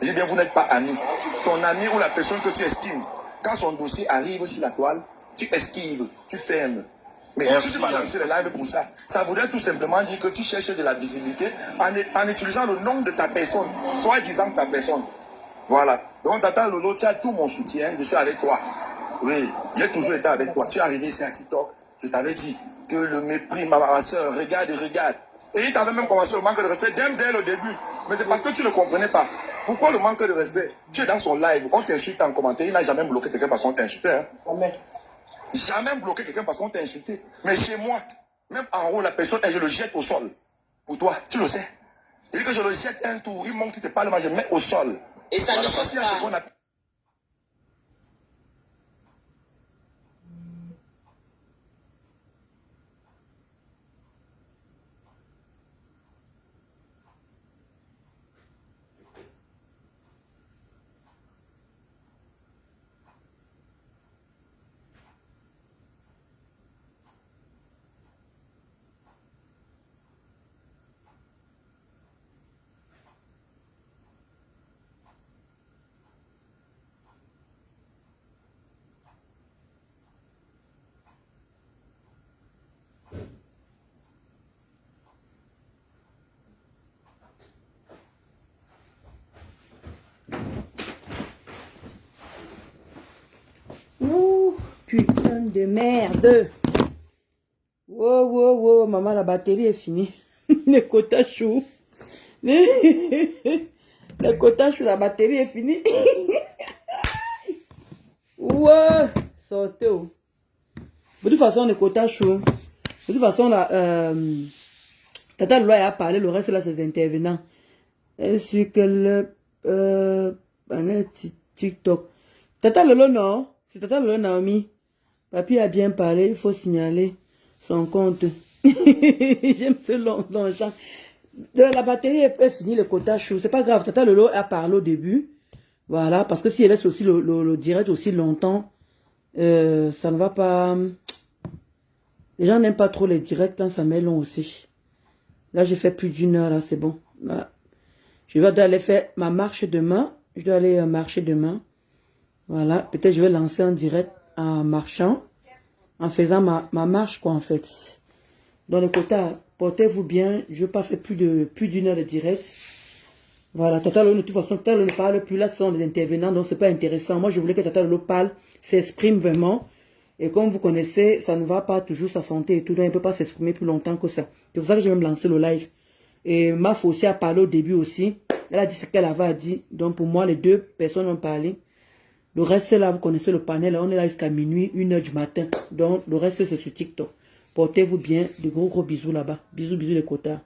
Je dis bien, vous n'êtes pas amis. Ton ami ou la personne que tu estimes, quand son dossier arrive sur la toile, tu esquives, tu fermes. Mais si tu vas lancer le live pour ça, ça voudrait tout simplement dire que tu cherches de la visibilité en utilisant le nom de ta personne, soit disant ta personne. Voilà. Donc, Tata Lolo, tu as tout mon soutien, je suis avec toi. Oui, j'ai toujours été avec toi. Tu es arrivé ici à TikTok, je t'avais dit que le mépris, ma soeur, regarde. Et il t'avait même commencé le manque de respect dès le début. Mais c'est parce que tu ne comprenais pas. Pourquoi le manque de respect? Tu es dans son live, on t'insulte en commentaire, il n'a jamais bloqué quelqu'un parce qu'on t'a insulté. Hein? Jamais bloqué quelqu'un parce qu'on t'a insulté. Mais chez moi, même en haut, la personne, je le jette au sol. Pour toi, tu le sais. Il dit que je le jette un tour, il monte, il te parle, moi je mets au sol. Et ça voilà, ne change pas. de merde. Wow, wow, wow, maman, la batterie est finie. Les quotas chauds. Les quotas chauds, la batterie est finie. Ouais, sortez. De toute façon, les quotas chauds. De toute façon, là, Tata Lolo a parlé, le reste là, c'est des intervenants. Est-ce que le TikTok. Tata Lolo, non. C'est Tata Lolo Naomi. Papi a bien parlé, il faut signaler son compte. J'aime ce long chant. La batterie est finie, le quota chaud. C'est pas grave. Tata Lolo a parlé au début. Voilà, parce que si elle laisse aussi le direct aussi longtemps, ça ne va pas. Les gens n'aiment pas trop les directs quand ça met long aussi. Là, j'ai fait plus d'1 heure, là, c'est bon. Là, je vais aller faire ma marche demain. Je dois aller marcher demain. Voilà, peut-être je vais lancer un direct en marchant, en faisant ma marche, quoi, en fait. Dans le quota, portez-vous bien. Je ne vais pas faire plus d'1 heure de direct. Voilà, Tata Lolo, de toute façon, Tata Lolo ne parle plus. Là, ce sont des intervenants, donc c'est pas intéressant. Moi, je voulais que Tata Lolo parle, s'exprime vraiment. Et comme vous connaissez, ça ne va pas toujours sa santé et tout, donc il ne peut pas s'exprimer plus longtemps que ça. C'est pour ça que j'ai même lancé le live. Et Maf aussi a parlé au début aussi. Elle a dit ce qu'elle avait dit. Donc pour moi, les deux personnes ont parlé. Le reste, là, vous connaissez le panel. On est là jusqu'à minuit, 1 h du matin. Donc le reste, c'est sur TikTok. Portez-vous bien. De gros bisous là-bas. Bisous, bisous les quotas.